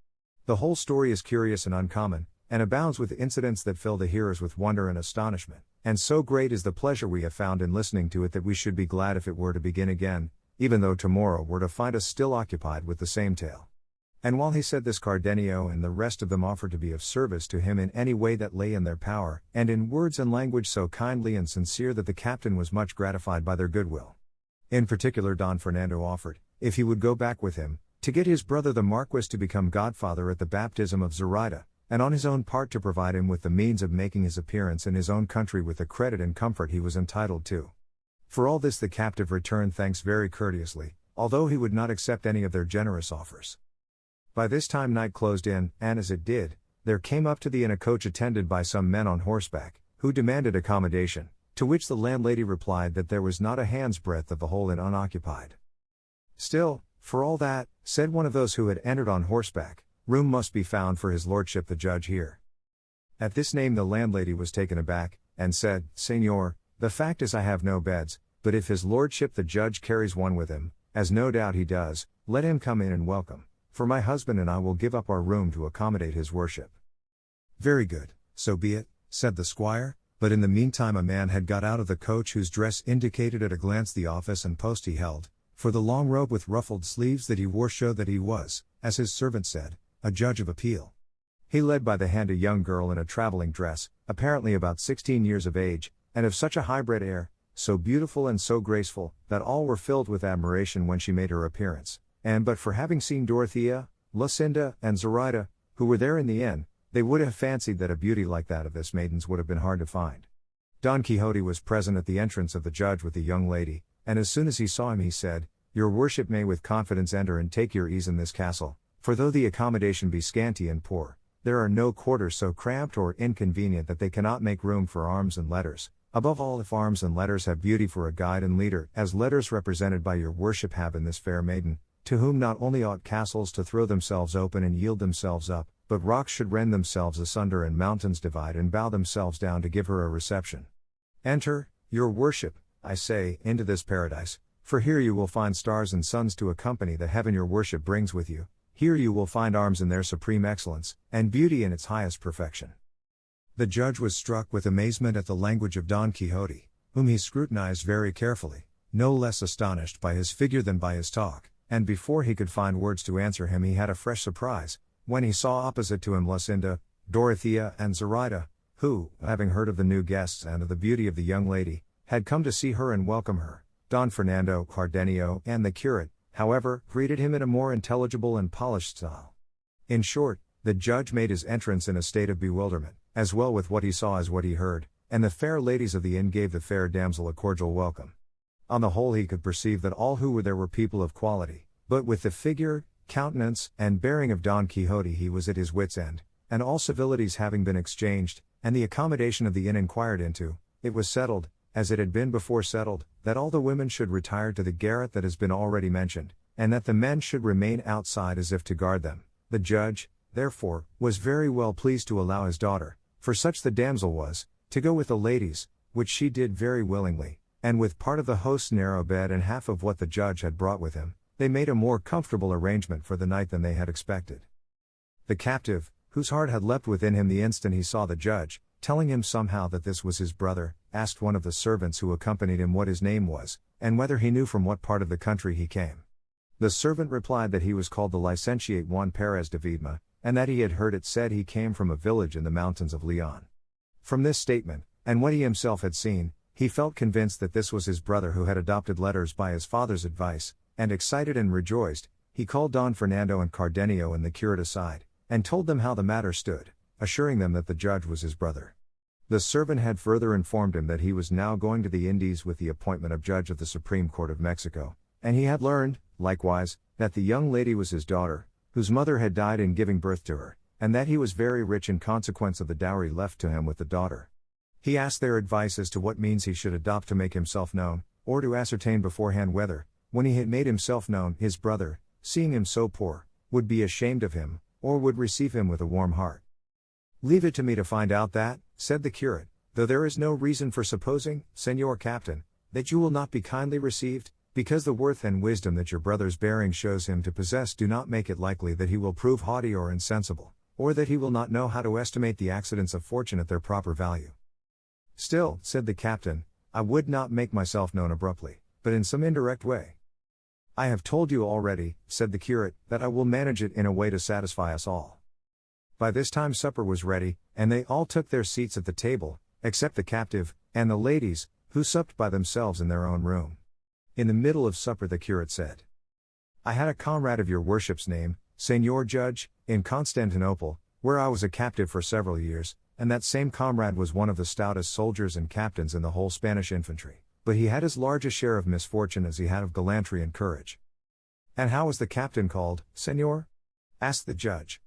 The whole story is curious and uncommon, and abounds with incidents that fill the hearers with wonder and astonishment, and so great is the pleasure we have found in listening to it that we should be glad if it were to begin again, even though tomorrow were to find us still occupied with the same tale." And while he said this, Cardenio and the rest of them offered to be of service to him in any way that lay in their power, and in words and language so kindly and sincere that the captain was much gratified by their goodwill. In particular Don Fernando offered, if he would go back with him, to get his brother the Marquis to become godfather at the baptism of Zoraida, and on his own part to provide him with the means of making his appearance in his own country with the credit and comfort he was entitled to. For all this the captive returned thanks very courteously, although he would not accept any of their generous offers. By this time night closed in, and as it did, there came up to the inn a coach attended by some men on horseback, who demanded accommodation, to which the landlady replied that there was not a hand's breadth of the whole inn unoccupied. "Still, for all that," said one of those who had entered on horseback, "room must be found for his lordship the judge here." At this name the landlady was taken aback, and said, "Señor, the fact is I have no beds, but if his lordship the judge carries one with him, as no doubt he does, let him come in and welcome. For my husband and I will give up our room to accommodate his worship." "Very good, so be it," said the squire, but in the meantime a man had got out of the coach whose dress indicated at a glance the office and post he held, for the long robe with ruffled sleeves that he wore showed that he was, as his servant said, a judge of appeal. He led by the hand a young girl in a traveling dress, apparently about 16 years of age, and of such a high-bred air, so beautiful and so graceful, that all were filled with admiration when she made her appearance. And but for having seen Dorothea, Lucinda, and Zoraida, who were there in the inn, they would have fancied that a beauty like that of this maiden's would have been hard to find. Don Quixote was present at the entrance of the judge with the young lady, and as soon as he saw him he said, "Your worship may with confidence enter and take your ease in this castle, for though the accommodation be scanty and poor, there are no quarters so cramped or inconvenient that they cannot make room for arms and letters, above all if arms and letters have beauty for a guide and leader, as letters represented by your worship have in this fair maiden, to whom not only ought castles to throw themselves open and yield themselves up, but rocks should rend themselves asunder and mountains divide and bow themselves down to give her a reception. Enter, your worship, I say, into this paradise, for here you will find stars and suns to accompany the heaven your worship brings with you, here you will find arms in their supreme excellence, and beauty in its highest perfection." The judge was struck with amazement at the language of Don Quixote, whom he scrutinized very carefully, no less astonished by his figure than by his talk. And before he could find words to answer him he had a fresh surprise, when he saw opposite to him Lucinda, Dorothea and Zoraida, who, having heard of the new guests and of the beauty of the young lady, had come to see her and welcome her. Don Fernando, Cardenio, and the curate, however, greeted him in a more intelligible and polished style. In short, the judge made his entrance in a state of bewilderment, as well with what he saw as what he heard, and the fair ladies of the inn gave the fair damsel a cordial welcome. On the whole, he could perceive that all who were there were people of quality, but with the figure, countenance, and bearing of Don Quixote he was at his wit's end, and all civilities having been exchanged, and the accommodation of the inn inquired into, it was settled, as it had been before settled, that all the women should retire to the garret that has been already mentioned, and that the men should remain outside as if to guard them. The judge, therefore, was very well pleased to allow his daughter, for such the damsel was, to go with the ladies, which she did very willingly, and with part of the host's narrow bed and half of what the judge had brought with him, they made a more comfortable arrangement for the night than they had expected. The captive, whose heart had leapt within him the instant he saw the judge, telling him somehow that this was his brother, asked one of the servants who accompanied him what his name was, and whether he knew from what part of the country he came. The servant replied that he was called the licentiate Juan Perez de Viedma, and that he had heard it said he came from a village in the mountains of Leon. From this statement, and what he himself had seen, he felt convinced that this was his brother who had adopted letters by his father's advice, and excited and rejoiced, he called Don Fernando and Cardenio and the curate aside, and told them how the matter stood, assuring them that the judge was his brother. The servant had further informed him that he was now going to the Indies with the appointment of judge of the Supreme Court of Mexico, and he had learned, likewise, that the young lady was his daughter, whose mother had died in giving birth to her, and that he was very rich in consequence of the dowry left to him with the daughter. He asked their advice as to what means he should adopt to make himself known, or to ascertain beforehand whether, when he had made himself known, his brother, seeing him so poor, would be ashamed of him, or would receive him with a warm heart. "Leave it to me to find out that," said the curate, "though there is no reason for supposing, Señor Captain, that you will not be kindly received, because the worth and wisdom that your brother's bearing shows him to possess do not make it likely that he will prove haughty or insensible, or that he will not know how to estimate the accidents of fortune at their proper value." "Still," said the captain, "I would not make myself known abruptly, but in some indirect way." "I have told you already," said the curate, "that I will manage it in a way to satisfy us all." By this time supper was ready, and they all took their seats at the table, except the captive, and the ladies, who supped by themselves in their own room. In the middle of supper the curate said, "I had a comrade of your worship's name, Señor Judge, in Constantinople, where I was a captive for several years, and that same comrade was one of the stoutest soldiers and captains in the whole Spanish infantry, but he had as large a share of misfortune as he had of gallantry and courage." "And how was the captain called, Señor?" asked the judge.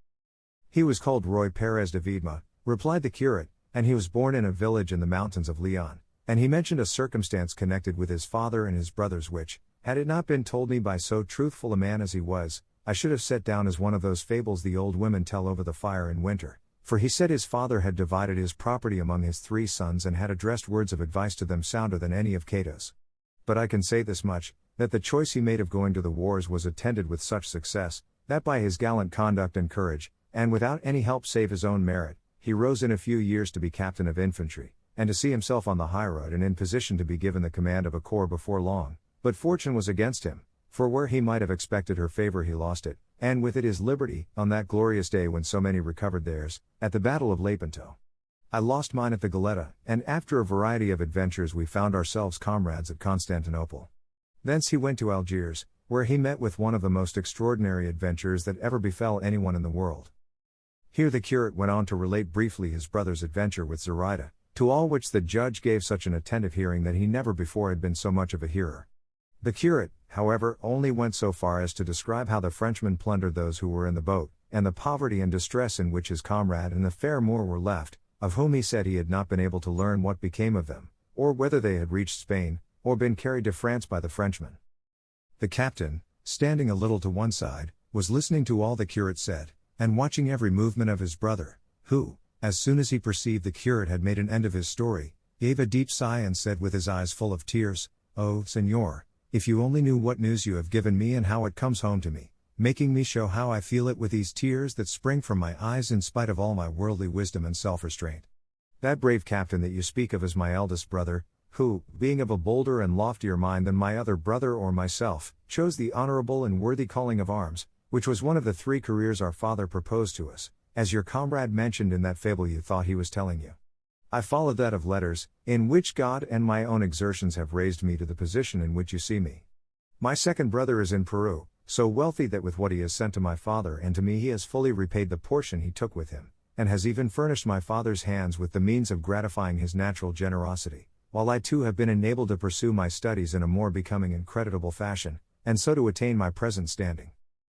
"He was called Ruy Perez de Viedma," replied the curate, "and he was born in a village in the mountains of Leon, and he mentioned a circumstance connected with his father and his brothers which, had it not been told me by so truthful a man as he was, I should have set down as one of those fables the old women tell over the fire in winter, for he said his father had divided his property among his 3 sons and had addressed words of advice to them sounder than any of Cato's. But I can say this much, that the choice he made of going to the wars was attended with such success, that by his gallant conduct and courage, and without any help save his own merit, he rose in a few years to be captain of infantry, and to see himself on the highroad and in position to be given the command of a corps before long, but fortune was against him, for where he might have expected her favor he lost it, and with it his liberty, on that glorious day when so many recovered theirs, at the battle of Lepanto. I lost mine at the Goleta, and after a variety of adventures we found ourselves comrades at Constantinople. Thence he went to Algiers, where he met with one of the most extraordinary adventures that ever befell anyone in the world." Here the curate went on to relate briefly his brother's adventure with Zoraida, to all which the judge gave such an attentive hearing that he never before had been so much of a hearer. The curate, however, only went so far as to describe how the Frenchman plundered those who were in the boat, and the poverty and distress in which his comrade and the fair Moor were left, of whom he said he had not been able to learn what became of them, or whether they had reached Spain, or been carried to France by the Frenchmen. The captain, standing a little to one side, was listening to all the curate said, and watching every movement of his brother, who, as soon as he perceived the curate had made an end of his story, gave a deep sigh and said with his eyes full of tears, "Oh, Señor, if you only knew what news you have given me and how it comes home to me, making me show how I feel it with these tears that spring from my eyes in spite of all my worldly wisdom and self-restraint. That brave captain that you speak of is my eldest brother, who, being of a bolder and loftier mind than my other brother or myself, chose the honorable and worthy calling of arms, which was one of the 3 careers our father proposed to us, as your comrade mentioned in that fable you thought he was telling you. I followed that of letters, in which God and my own exertions have raised me to the position in which you see me. My second brother is in Peru, so wealthy that with what he has sent to my father and to me he has fully repaid the portion he took with him, and has even furnished my father's hands with the means of gratifying his natural generosity, while I too have been enabled to pursue my studies in a more becoming and creditable fashion, and so to attain my present standing.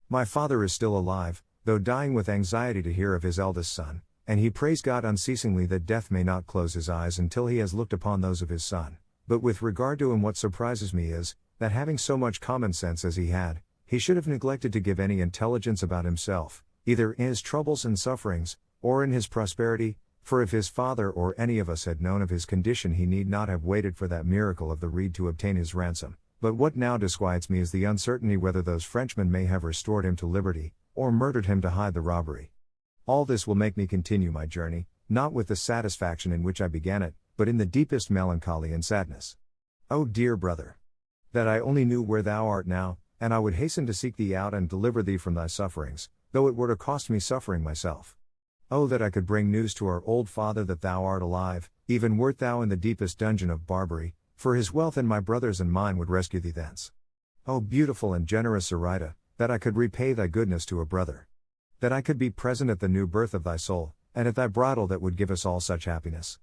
My father is still alive, though dying with anxiety to hear of his eldest son, and he prays God unceasingly that death may not close his eyes until he has looked upon those of his son. But with regard to him, what surprises me is, that having so much common sense as he had, he should have neglected to give any intelligence about himself, either in his troubles and sufferings, or in his prosperity, for if his father or any of us had known of his condition, he need not have waited for that miracle of the reed to obtain his ransom. But what now disquiets me is the uncertainty whether those Frenchmen may have restored him to liberty, or murdered him to hide the robbery. All this will make me continue my journey, not with the satisfaction in which I began it, but in the deepest melancholy and sadness. O dear brother! That I only knew where thou art now, and I would hasten to seek thee out and deliver thee from thy sufferings, though it were to cost me suffering myself. Oh, that I could bring news to our old father that thou art alive, even wert thou in the deepest dungeon of Barbary, for his wealth and my brothers and mine would rescue thee thence. O beautiful and generous Zoraida, that I could repay thy goodness to a brother. That I could be present at the new birth of thy soul, and at thy bridal that would give us all such happiness.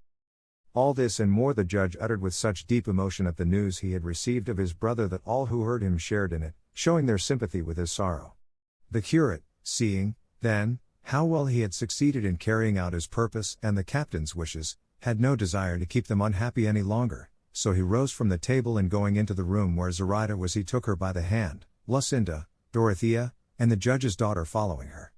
All this and more the judge uttered with such deep emotion at the news he had received of his brother that all who heard him shared in it, showing their sympathy with his sorrow. The curate, seeing, then, how well he had succeeded in carrying out his purpose and the captain's wishes, had no desire to keep them unhappy any longer, so he rose from the table and going into the room where Zoraida was, he took her by the hand, Lucinda, Dorothea, and the judge's daughter following her.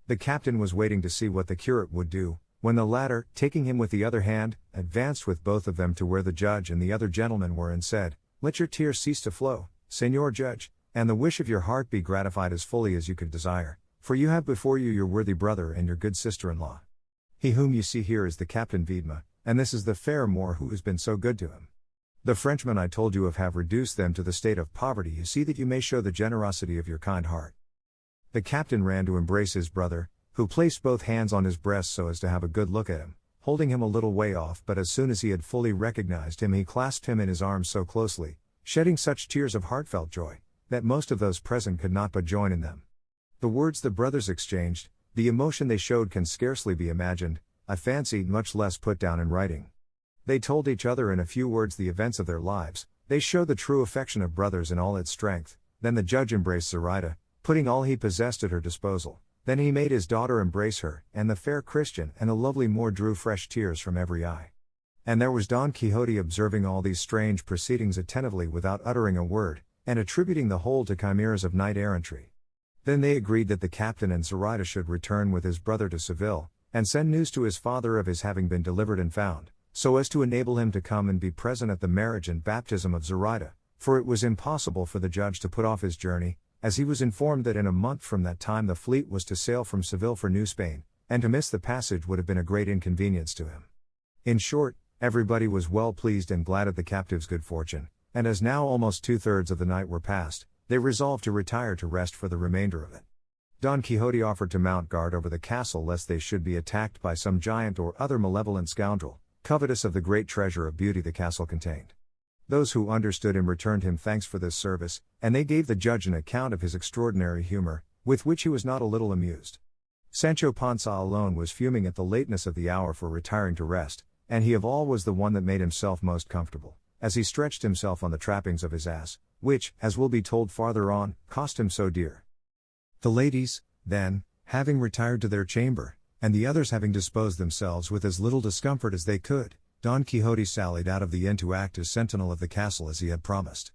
The captain was waiting to see what the curate would do, when the latter, taking him with the other hand, advanced with both of them to where the judge and the other gentlemen were and said, "Let your tears cease to flow, Señor Judge, and the wish of your heart be gratified as fully as you could desire, for you have before you your worthy brother and your good sister-in-law. He whom you see here is the Captain Viedma, and this is the fair Moor who has been so good to him. The Frenchmen I told you of have reduced them to the state of poverty. You see that you may show the generosity of your kind heart." The captain ran to embrace his brother, who placed both hands on his breast so as to have a good look at him, holding him a little way off, but as soon as he had fully recognized him he clasped him in his arms so closely, shedding such tears of heartfelt joy, that most of those present could not but join in them. The words the brothers exchanged, the emotion they showed can scarcely be imagined, I fancy, much less put down in writing. They told each other in a few words the events of their lives, they showed the true affection of brothers in all its strength. Then the judge embraced Zoraida, putting all he possessed at her disposal. Then he made his daughter embrace her, and the fair Christian and the lovely Moor drew fresh tears from every eye. And there was Don Quixote observing all these strange proceedings attentively without uttering a word, and attributing the whole to chimeras of knight-errantry. Then they agreed that the captain and Zoraida should return with his brother to Seville, and send news to his father of his having been delivered and found, so as to enable him to come and be present at the marriage and baptism of Zoraida, for it was impossible for the judge to put off his journey, as he was informed that in a month from that time the fleet was to sail from Seville for New Spain, and to miss the passage would have been a great inconvenience to him. In short, everybody was well pleased and glad at the captive's good fortune, and as now almost 2/3 of the night were past, they resolved to retire to rest for the remainder of it. Don Quixote offered to mount guard over the castle lest they should be attacked by some giant or other malevolent scoundrel, covetous of the great treasure of beauty the castle contained. Those who understood him returned him thanks for this service, and they gave the judge an account of his extraordinary humor, with which he was not a little amused. Sancho Panza alone was fuming at the lateness of the hour for retiring to rest, and he of all was the one that made himself most comfortable, as he stretched himself on the trappings of his ass, which, as will be told farther on, cost him so dear. The ladies, then, having retired to their chamber, and the others having disposed themselves with as little discomfort as they could, Don Quixote sallied out of the inn to act as sentinel of the castle as he had promised.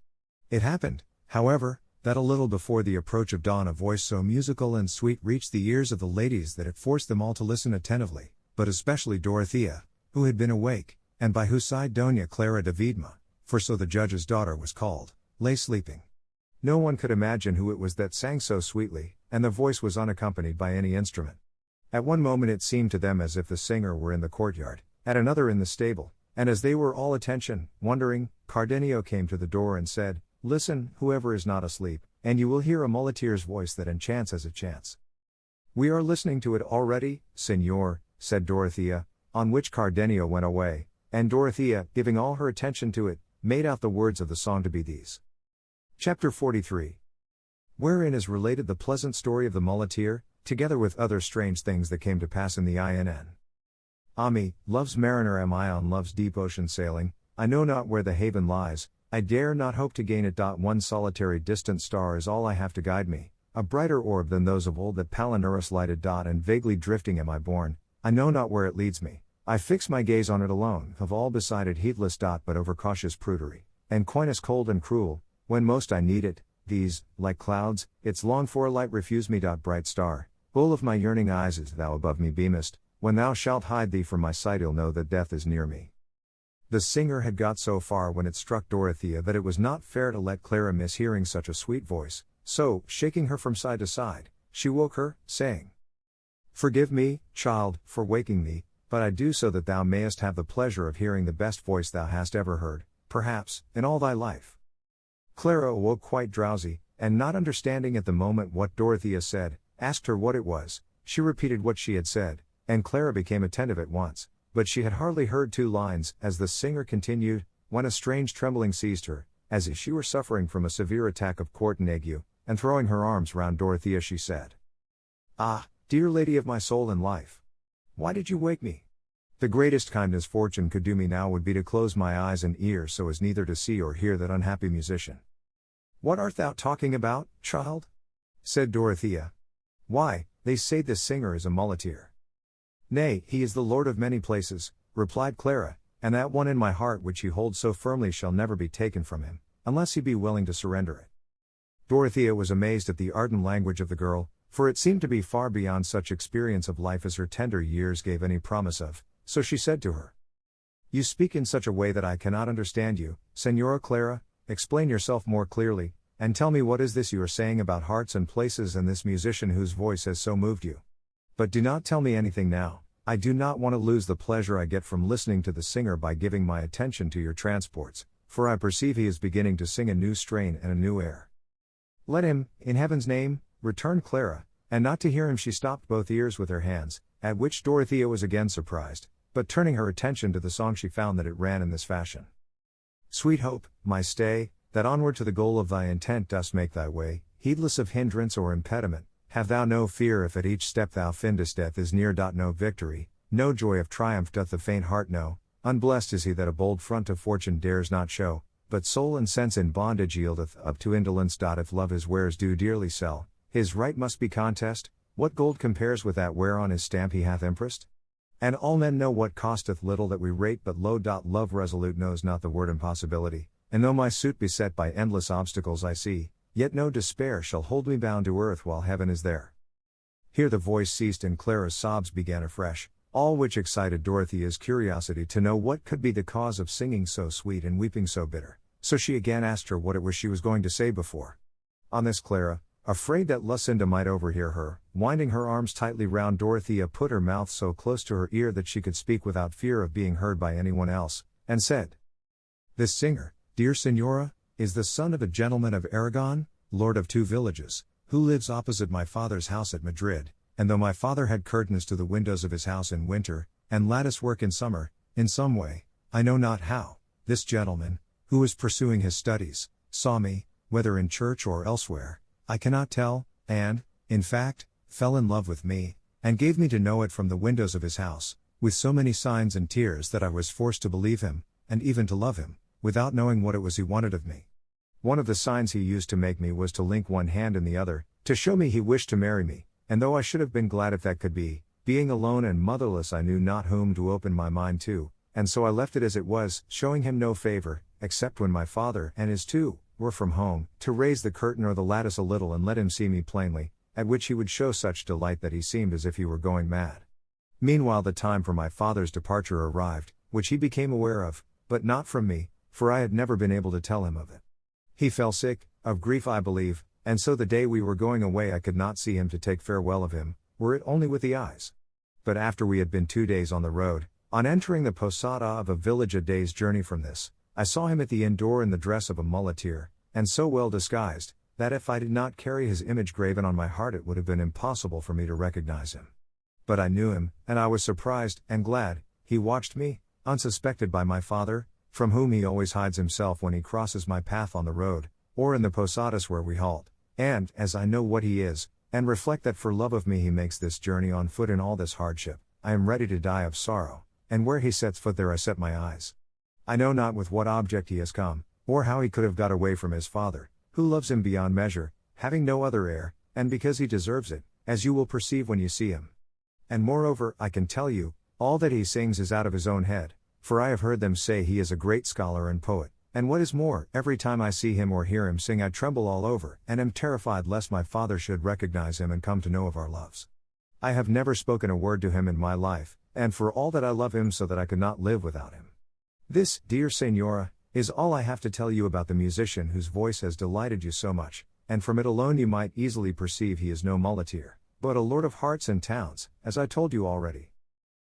It happened, however, that a little before the approach of dawn a voice so musical and sweet reached the ears of the ladies that it forced them all to listen attentively, but especially Dorothea, who had been awake, and by whose side Doña Clara de Viedma, for so the judge's daughter was called, lay sleeping. No one could imagine who it was that sang so sweetly, and the voice was unaccompanied by any instrument. At one moment it seemed to them as if the singer were in the courtyard, at another in the stable, and as they were all attention, wondering, Cardenio came to the door and said, "Listen, whoever is not asleep, and you will hear a muleteer's voice that enchants as it chants." "We are listening to it already, Señor," said Dorothea, on which Cardenio went away, and Dorothea, giving all her attention to it, made out the words of the song to be these. Chapter 43. Wherein is related the pleasant story of the muleteer, together with other strange things that came to pass in the INN. Ah me, love's mariner am I on love's deep ocean sailing, I know not where the haven lies, I dare not hope to gain it. One solitary distant star is all I have to guide me, a brighter orb than those of old that Palinurus lighted. And vaguely drifting am I borne, I know not where it leads me, I fix my gaze on it alone, of all beside it heedless. But overcautious prudery, and coyness cold and cruel, when most I need it, these, like clouds, its longed for light refuse me. Bright star, full of my yearning eyes as thou above me beamest, when thou shalt hide thee from my sight I'll know that death is near me. The singer had got so far when it struck Dorothea that it was not fair to let Clara miss hearing such a sweet voice, so, shaking her from side to side, she woke her, saying, "Forgive me, child, for waking thee, but I do so that thou mayest have the pleasure of hearing the best voice thou hast ever heard, perhaps, in all thy life." Clara awoke quite drowsy, and not understanding at the moment what Dorothea said, asked her what it was. She repeated what she had said, and Clara became attentive at once, but she had hardly heard 2 lines, as the singer continued, when a strange trembling seized her, as if she were suffering from a severe attack of quartan ague, and throwing her arms round Dorothea she said, "Ah, dear lady of my soul and life! Why did you wake me? The greatest kindness fortune could do me now would be to close my eyes and ears so as neither to see or hear that unhappy musician." "What art thou talking about, child?" said Dorothea. "Why, they say this singer is a muleteer." "Nay, he is the lord of many places," replied Clara, "and that one in my heart which he holds so firmly shall never be taken from him, unless he be willing to surrender it." Dorothea was amazed at the ardent language of the girl, for it seemed to be far beyond such experience of life as her tender years gave any promise of, so she said to her, "You speak in such a way that I cannot understand you, Señora Clara. Explain yourself more clearly, and tell me what is this you are saying about hearts and places and this musician whose voice has so moved you. But do not tell me anything now, I do not want to lose the pleasure I get from listening to the singer by giving my attention to your transports, for I perceive he is beginning to sing a new strain and a new air." "Let him, in heaven's name," returned Clara, and not to hear him she stopped both ears with her hands, at which Dorothea was again surprised, but turning her attention to the song she found that it ran in this fashion: "Sweet hope, my stay, that onward to the goal of thy intent dost make thy way, heedless of hindrance or impediment, have thou no fear if at each step thou findest death is near. No victory, no joy of triumph doth the faint heart know, unblessed is he that a bold front to fortune dares not show, but soul and sense in bondage yieldeth up to indolence. If love his wares do dearly sell, his right must be contest, what gold compares with that whereon his stamp he hath impressed? And all men know what costeth little that we rate but low. Love resolute knows not the word impossibility, and though my suit beset by endless obstacles I see, yet no despair shall hold me bound to earth while heaven is there." Here the voice ceased and Clara's sobs began afresh, all which excited Dorothea's curiosity to know what could be the cause of singing so sweet and weeping so bitter, so she again asked her what it was she was going to say before. On this Clara, afraid that Lucinda might overhear her, winding her arms tightly round Dorothea, put her mouth so close to her ear that she could speak without fear of being heard by anyone else, and said, "This singer, dear Signora, is the son of a gentleman of Aragon, lord of 2 villages, who lives opposite my father's house at Madrid, and though my father had curtains to the windows of his house in winter, and lattice work in summer, in some way, I know not how, this gentleman, who was pursuing his studies, saw me, whether in church or elsewhere, I cannot tell, and, in fact, fell in love with me, and gave me to know it from the windows of his house, with so many signs and tears that I was forced to believe him, and even to love him, without knowing what it was he wanted of me. One of the signs he used to make me was to link one hand in the other, to show me he wished to marry me, and though I should have been glad if that could be, being alone and motherless I knew not whom to open my mind to, and so I left it as it was, showing him no favor, except when my father and his 2 were from home, to raise the curtain or the lattice a little and let him see me plainly, at which he would show such delight that he seemed as if he were going mad. Meanwhile the time for my father's departure arrived, which he became aware of, but not from me, for I had never been able to tell him of it. He fell sick, of grief I believe, and so the day we were going away I could not see him to take farewell of him, were it only with the eyes. But after we had been 2 days on the road, on entering the posada of a village a day's journey from this, I saw him at the inn door in the dress of a muleteer, and so well disguised, that if I did not carry his image graven on my heart it would have been impossible for me to recognize him. But I knew him, and I was surprised and glad. He watched me, unsuspected by my father, from whom he always hides himself when he crosses my path on the road, or in the posadas where we halt, and, as I know what he is, and reflect that for love of me he makes this journey on foot in all this hardship, I am ready to die of sorrow, and where he sets foot there I set my eyes. I know not with what object he has come, or how he could have got away from his father, who loves him beyond measure, having no other heir, and because he deserves it, as you will perceive when you see him. And moreover, I can tell you, all that he sings is out of his own head, for I have heard them say he is a great scholar and poet, and what is more, every time I see him or hear him sing I tremble all over, and am terrified lest my father should recognize him and come to know of our loves. I have never spoken a word to him in my life, and for all that I love him so that I could not live without him. This, dear Senora, is all I have to tell you about the musician whose voice has delighted you so much, and from it alone you might easily perceive he is no muleteer, but a lord of hearts and towns, as I told you already.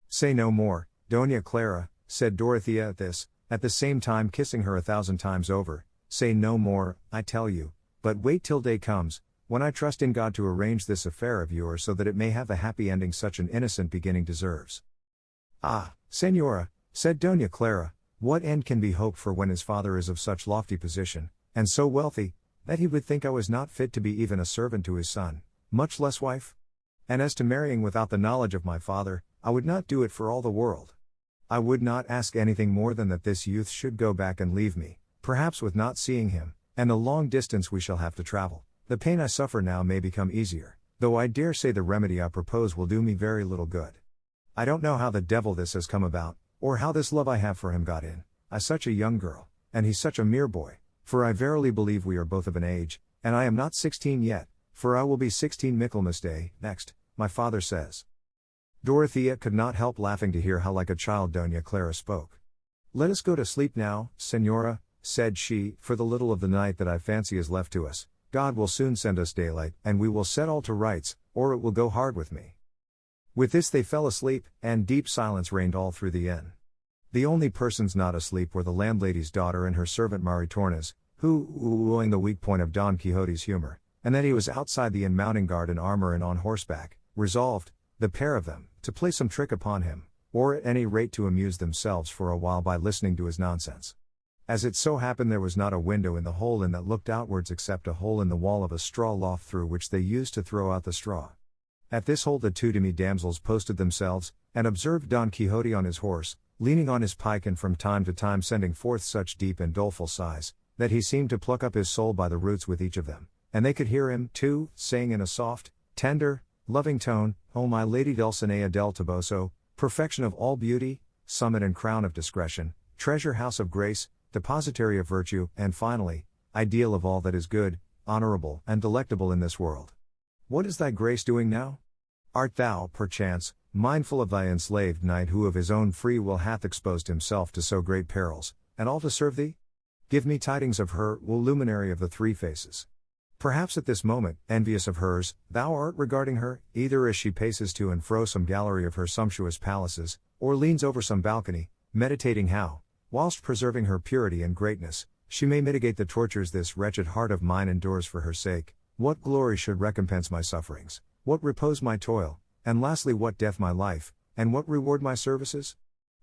Say no more, Doña Clara, said Dorothea at this, at the same time kissing her 1,000 times over. Say no more, I tell you, but wait till day comes, when I trust in God to arrange this affair of yours so that it may have the happy ending such an innocent beginning deserves. Ah, Senora, said Doña Clara, what end can be hoped for when his father is of such lofty position, and so wealthy, that he would think I was not fit to be even a servant to his son, much less wife? And as to marrying without the knowledge of my father, I would not do it for all the world. I would not ask anything more than that this youth should go back and leave me, perhaps with not seeing him, and the long distance we shall have to travel. The pain I suffer now may become easier, though I dare say the remedy I propose will do me very little good. I don't know how the devil this has come about, or how this love I have for him got in, I such a young girl, and he such a mere boy, for I verily believe we are both of an age, and I am not 16 yet, for I will be 16 Michaelmas Day, next, my father says. Dorothea could not help laughing to hear how like a child Doña Clara spoke. Let us go to sleep now, Senora, said she, for the little of the night that I fancy is left to us, God will soon send us daylight, and we will set all to rights, or it will go hard with me. With this they fell asleep, and deep silence reigned all through the inn. The only persons not asleep were the landlady's daughter and her servant Maritornes, who, knowing the weak point of Don Quixote's humor, and that he was outside the inn mounting guard in armor and on horseback, resolved, the pair of them, to play some trick upon him, or at any rate to amuse themselves for a while by listening to his nonsense. As it so happened there was not a window in the whole inn that looked outwards except a hole in the wall of a straw loft through which they used to throw out the straw. At this hole the two demi-damsels posted themselves, and observed Don Quixote on his horse, leaning on his pike and from time to time sending forth such deep and doleful sighs, that he seemed to pluck up his soul by the roots with each of them, and they could hear him, too, saying in a soft, tender, loving tone, O my lady Dulcinea del Toboso, perfection of all beauty, summit and crown of discretion, treasure house of grace, depositary of virtue, and finally, ideal of all that is good, honorable, and delectable in this world. What is thy grace doing now? Art thou, perchance, mindful of thy enslaved knight who of his own free will hath exposed himself to so great perils, and all to serve thee? Give me tidings of her, O luminary of the three faces. Perhaps at this moment, envious of hers, thou art regarding her, either as she paces to and fro some gallery of her sumptuous palaces, or leans over some balcony, meditating how, whilst preserving her purity and greatness, she may mitigate the tortures this wretched heart of mine endures for her sake. What glory should recompense my sufferings, what repose my toil, and lastly what death my life, and what reward my services?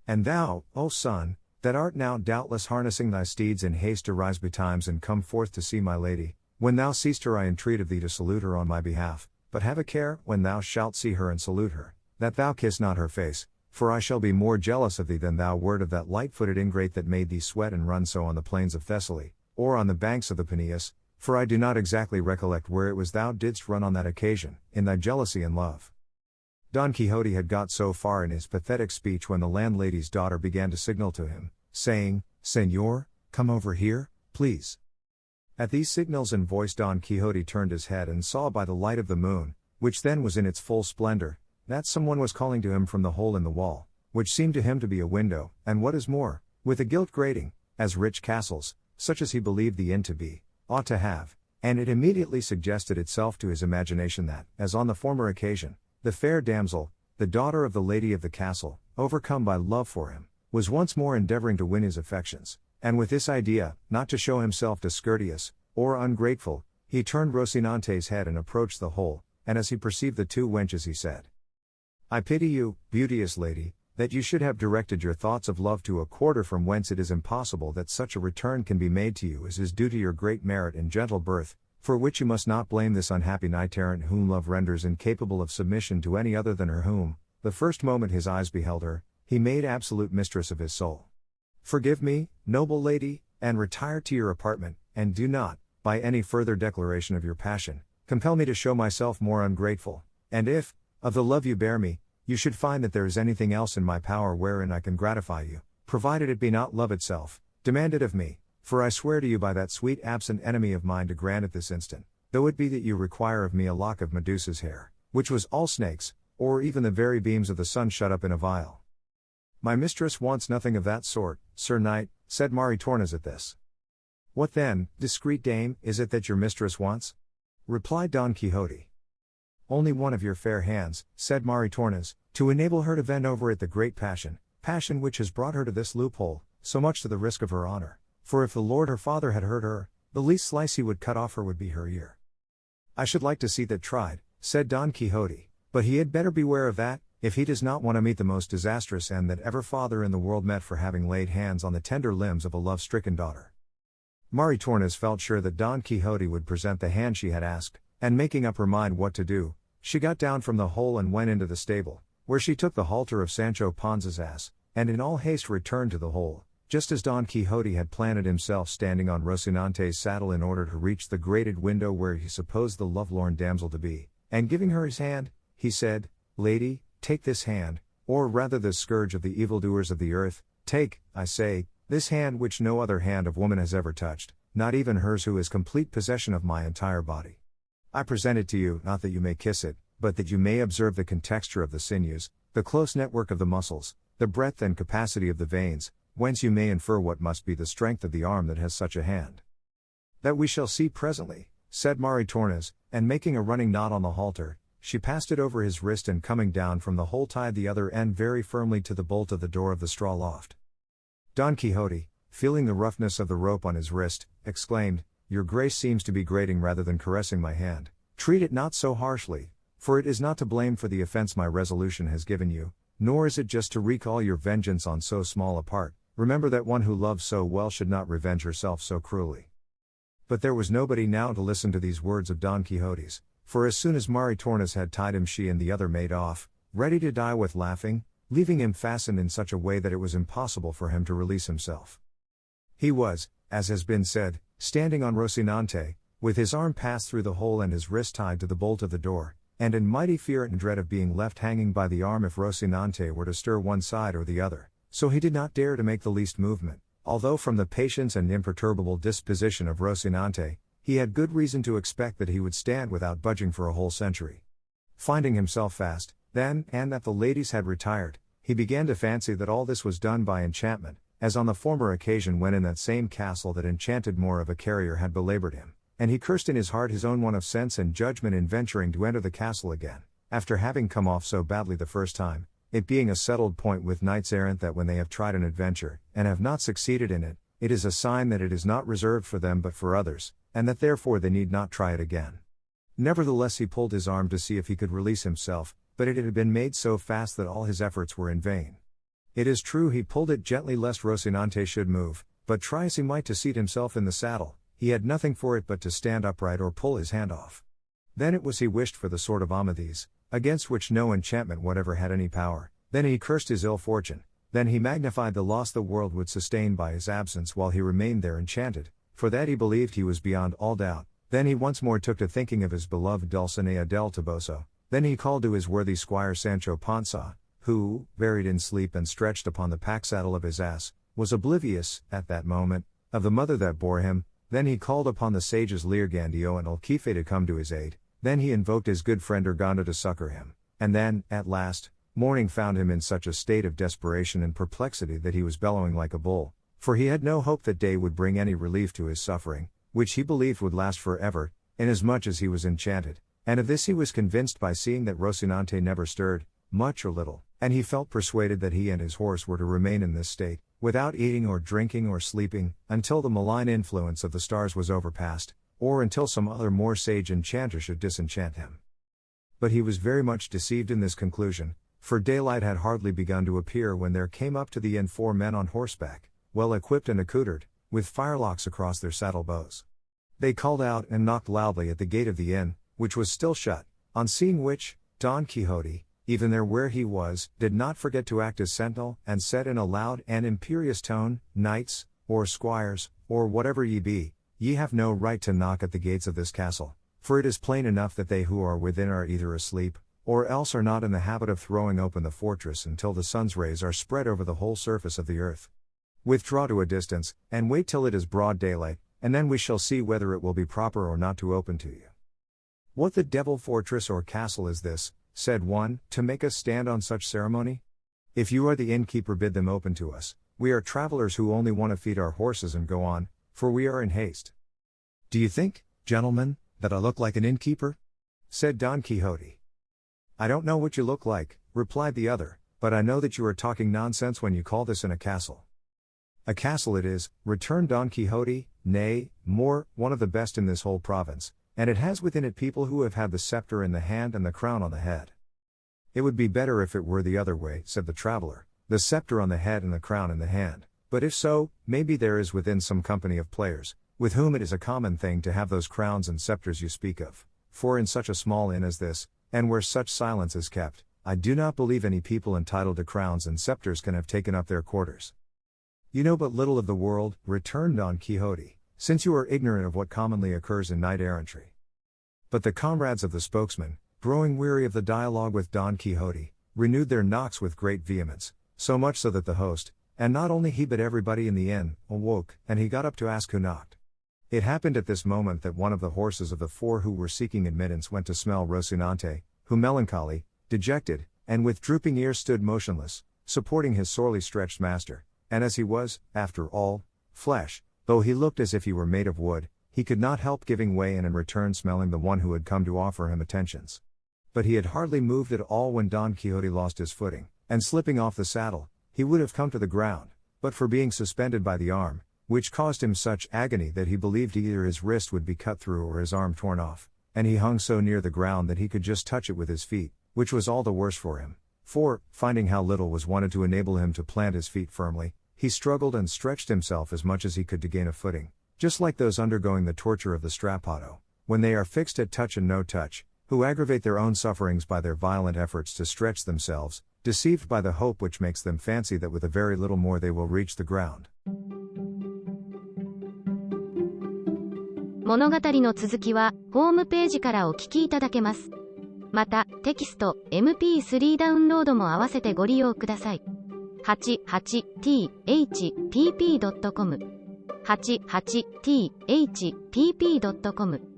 And thou, O son, that art now doubtless harnessing thy steeds in haste to rise betimes and come forth to see my lady, when thou seest her I entreat of thee to salute her on my behalf, but have a care, when thou shalt see her and salute her, that thou kiss not her face, for I shall be more jealous of thee than thou wert of that light-footed ingrate that made thee sweat and run so on the plains of Thessaly, or on the banks of the Peneus, for I do not exactly recollect where it was thou didst run on that occasion, in thy jealousy and love. Don Quixote had got so far in his pathetic speech when the landlady's daughter began to signal to him, saying, Señor, come over here, please. At these signals and voice Don Quixote turned his head and saw by the light of the moon, which then was in its full splendor, that someone was calling to him from the hole in the wall, which seemed to him to be a window, and what is more, with a gilt grating, as rich castles, such as he believed the inn to be, ought to have, and it immediately suggested itself to his imagination that, as on the former occasion, the fair damsel, the daughter of the lady of the castle, overcome by love for him, was once more endeavoring to win his affections, and with this idea, not to show himself discourteous, or ungrateful, he turned Rocinante's head and approached the hole, and as he perceived the two wenches he said, I pity you, beauteous lady, that you should have directed your thoughts of love to a quarter from whence it is impossible that such a return can be made to you as is due to your great merit and gentle birth, for which you must not blame this unhappy knight-errant whom love renders incapable of submission to any other than her whom, the first moment his eyes beheld her, he made absolute mistress of his soul. Forgive me, noble lady, and retire to your apartment, and do not, by any further declaration of your passion, compel me to show myself more ungrateful, and if, of the love you bear me, you should find that there is anything else in my power wherein I can gratify you, provided it be not love itself, demand it of me, for I swear to you by that sweet absent enemy of mine to grant it this instant, though it be that you require of me a lock of Medusa's hair, which was all snakes, or even the very beams of the sun shut up in a vial. My mistress wants nothing of that sort, Sir Knight, said Maritornes at this. What then, discreet dame, is it that your mistress wants? Replied Don Quixote. Only one of your fair hands, said Maritornes, to enable her to vent over it the great passion which has brought her to this loophole, so much to the risk of her honor, for if the lord her father had heard her, the least slice he would cut off her would be her ear. I should like to see that tried, said Don Quixote, but he had better beware of that, if he does not want to meet the most disastrous end that ever father in the world met for having laid hands on the tender limbs of a love-stricken daughter. Maritornes felt sure that Don Quixote would present the hand she had asked, and making up her mind what to do, she got down from the hole and went into the stable, where she took the halter of Sancho Panza's ass, and in all haste returned to the hole, just as Don Quixote had planted himself standing on Rocinante's saddle in order to reach the grated window where he supposed the lovelorn damsel to be, and giving her his hand, he said, Lady, take this hand, or rather the scourge of the evildoers of the earth, take, I say, this hand which no other hand of woman has ever touched, not even hers who has complete possession of my entire body. I present it to you, not that you may kiss it, but that you may observe the contexture of the sinews, the close network of the muscles, the breadth and capacity of the veins, whence you may infer what must be the strength of the arm that has such a hand. That we shall see presently, said Maritornes, and making a running knot on the halter, she passed it over his wrist and coming down from the hole tied the other end very firmly to the bolt of the door of the straw loft. Don Quixote, feeling the roughness of the rope on his wrist, exclaimed, Your grace seems to be grating rather than caressing my hand. Treat it not so harshly, for it is not to blame for the offense my resolution has given you, nor is it just to wreak all your vengeance on so small a part. Remember that one who loves so well should not revenge herself so cruelly. But there was nobody now to listen to these words of Don Quixote's, for as soon as Maritornes had tied him she and the other made off, ready to die with laughing, leaving him fastened in such a way that it was impossible for him to release himself. He was, as has been said, standing on Rocinante, with his arm passed through the hole and his wrist tied to the bolt of the door, and in mighty fear and dread of being left hanging by the arm if Rocinante were to stir one side or the other, so he did not dare to make the least movement, although from the patience and imperturbable disposition of Rocinante, he had good reason to expect that he would stand without budging for a whole century. Finding himself fast, then, and that the ladies had retired, he began to fancy that all this was done by enchantment, as on the former occasion when in that same castle that enchanted Moor of a carrier had belaboured him, and he cursed in his heart his own want of sense and judgment in venturing to enter the castle again, after having come off so badly the first time, it being a settled point with knights-errant that when they have tried an adventure, and have not succeeded in it, it is a sign that it is not reserved for them but for others, and that therefore they need not try it again. Nevertheless he pulled his arm to see if he could release himself, but it had been made so fast that all his efforts were in vain. It is true he pulled it gently lest Rocinante should move, but try as he might to seat himself in the saddle, he had nothing for it but to stand upright or pull his hand off. Then it was he wished for the sword of Amadis, against which no enchantment whatever had any power, then he cursed his ill fortune, then he magnified the loss the world would sustain by his absence while he remained there enchanted, for that he believed he was beyond all doubt, then he once more took to thinking of his beloved Dulcinea del Toboso, then he called to his worthy squire Sancho Panza, who, buried in sleep and stretched upon the pack-saddle of his ass, was oblivious, at that moment, of the mother that bore him, then he called upon the sages Leargandio and Alquife to come to his aid, then he invoked his good friend Urganda to succor him, and then, at last, morning found him in such a state of desperation and perplexity that he was bellowing like a bull, for he had no hope that day would bring any relief to his suffering, which he believed would last forever, inasmuch as he was enchanted, and of this he was convinced by seeing that Rocinante never stirred, much or little, and he felt persuaded that he and his horse were to remain in this state, without eating or drinking or sleeping, until the malign influence of the stars was overpast, or until some other more sage enchanter should disenchant him. But he was very much deceived in this conclusion, for daylight had hardly begun to appear when there came up to the inn 4 men on horseback, well equipped and accoutred, with firelocks across their saddle bows. They called out and knocked loudly at the gate of the inn, which was still shut, on seeing which, Don Quixote, even there where he was, did not forget to act as sentinel, and said in a loud and imperious tone, Knights, or squires, or whatever ye be, ye have no right to knock at the gates of this castle, for it is plain enough that they who are within are either asleep, or else are not in the habit of throwing open the fortress until the sun's rays are spread over the whole surface of the earth. Withdraw to a distance, and wait till it is broad daylight, and then we shall see whether it will be proper or not to open to you. What the devil fortress or castle is this, said one, to make us stand on such ceremony? If you are the innkeeper, bid them open to us. We are travelers who only want to feed our horses and go on, for we are in haste. Do you think, gentlemen, that I look like an innkeeper? Said Don Quixote. I don't know what you look like, replied the other, but I know that you are talking nonsense when you call this in a castle. A castle it is, returned Don Quixote, nay, more, one of the best in this whole province, and it has within it people who have had the scepter in the hand and the crown on the head. It would be better if it were the other way, said the traveler, the scepter on the head and the crown in the hand, but if so, maybe there is within some company of players, with whom it is a common thing to have those crowns and scepters you speak of, for in such a small inn as this, and where such silence is kept, I do not believe any people entitled to crowns and scepters can have taken up their quarters. You know but little of the world, returned Don Quixote, since you are ignorant of what commonly occurs in knight-errantry. But the comrades of the spokesman, growing weary of the dialogue with Don Quixote, renewed their knocks with great vehemence, so much so that the host, and not only he but everybody in the inn, awoke, and he got up to ask who knocked. It happened at this moment that one of the horses of the four who were seeking admittance went to smell Rocinante, who melancholy, dejected, and with drooping ears stood motionless, supporting his sorely stretched master, and as he was, after all, flesh, though he looked as if he were made of wood, he could not help giving way and in return smelling the one who had come to offer him attentions. But he had hardly moved at all when Don Quixote lost his footing, and slipping off the saddle, he would have come to the ground, but for being suspended by the arm, which caused him such agony that he believed either his wrist would be cut through or his arm torn off, and he hung so near the ground that he could just touch it with his feet, which was all the worse for him, for, finding how little was wanted to enable him to plant his feet firmly, he struggled and stretched himself as much as he could to gain a footing, just like those undergoing the torture of the strappado, when they are fixed at touch and no touch, who aggravate their own sufferings by their violent efforts to stretch themselves, deceived by the hope which makes them fancy that with a very little more they will reach the ground. 物語の続きは、ホームページからお聞きいただけます。また、テキスト、MP3 ダウンロードも合わせてご利用ください。88thpp.com 88thpp.com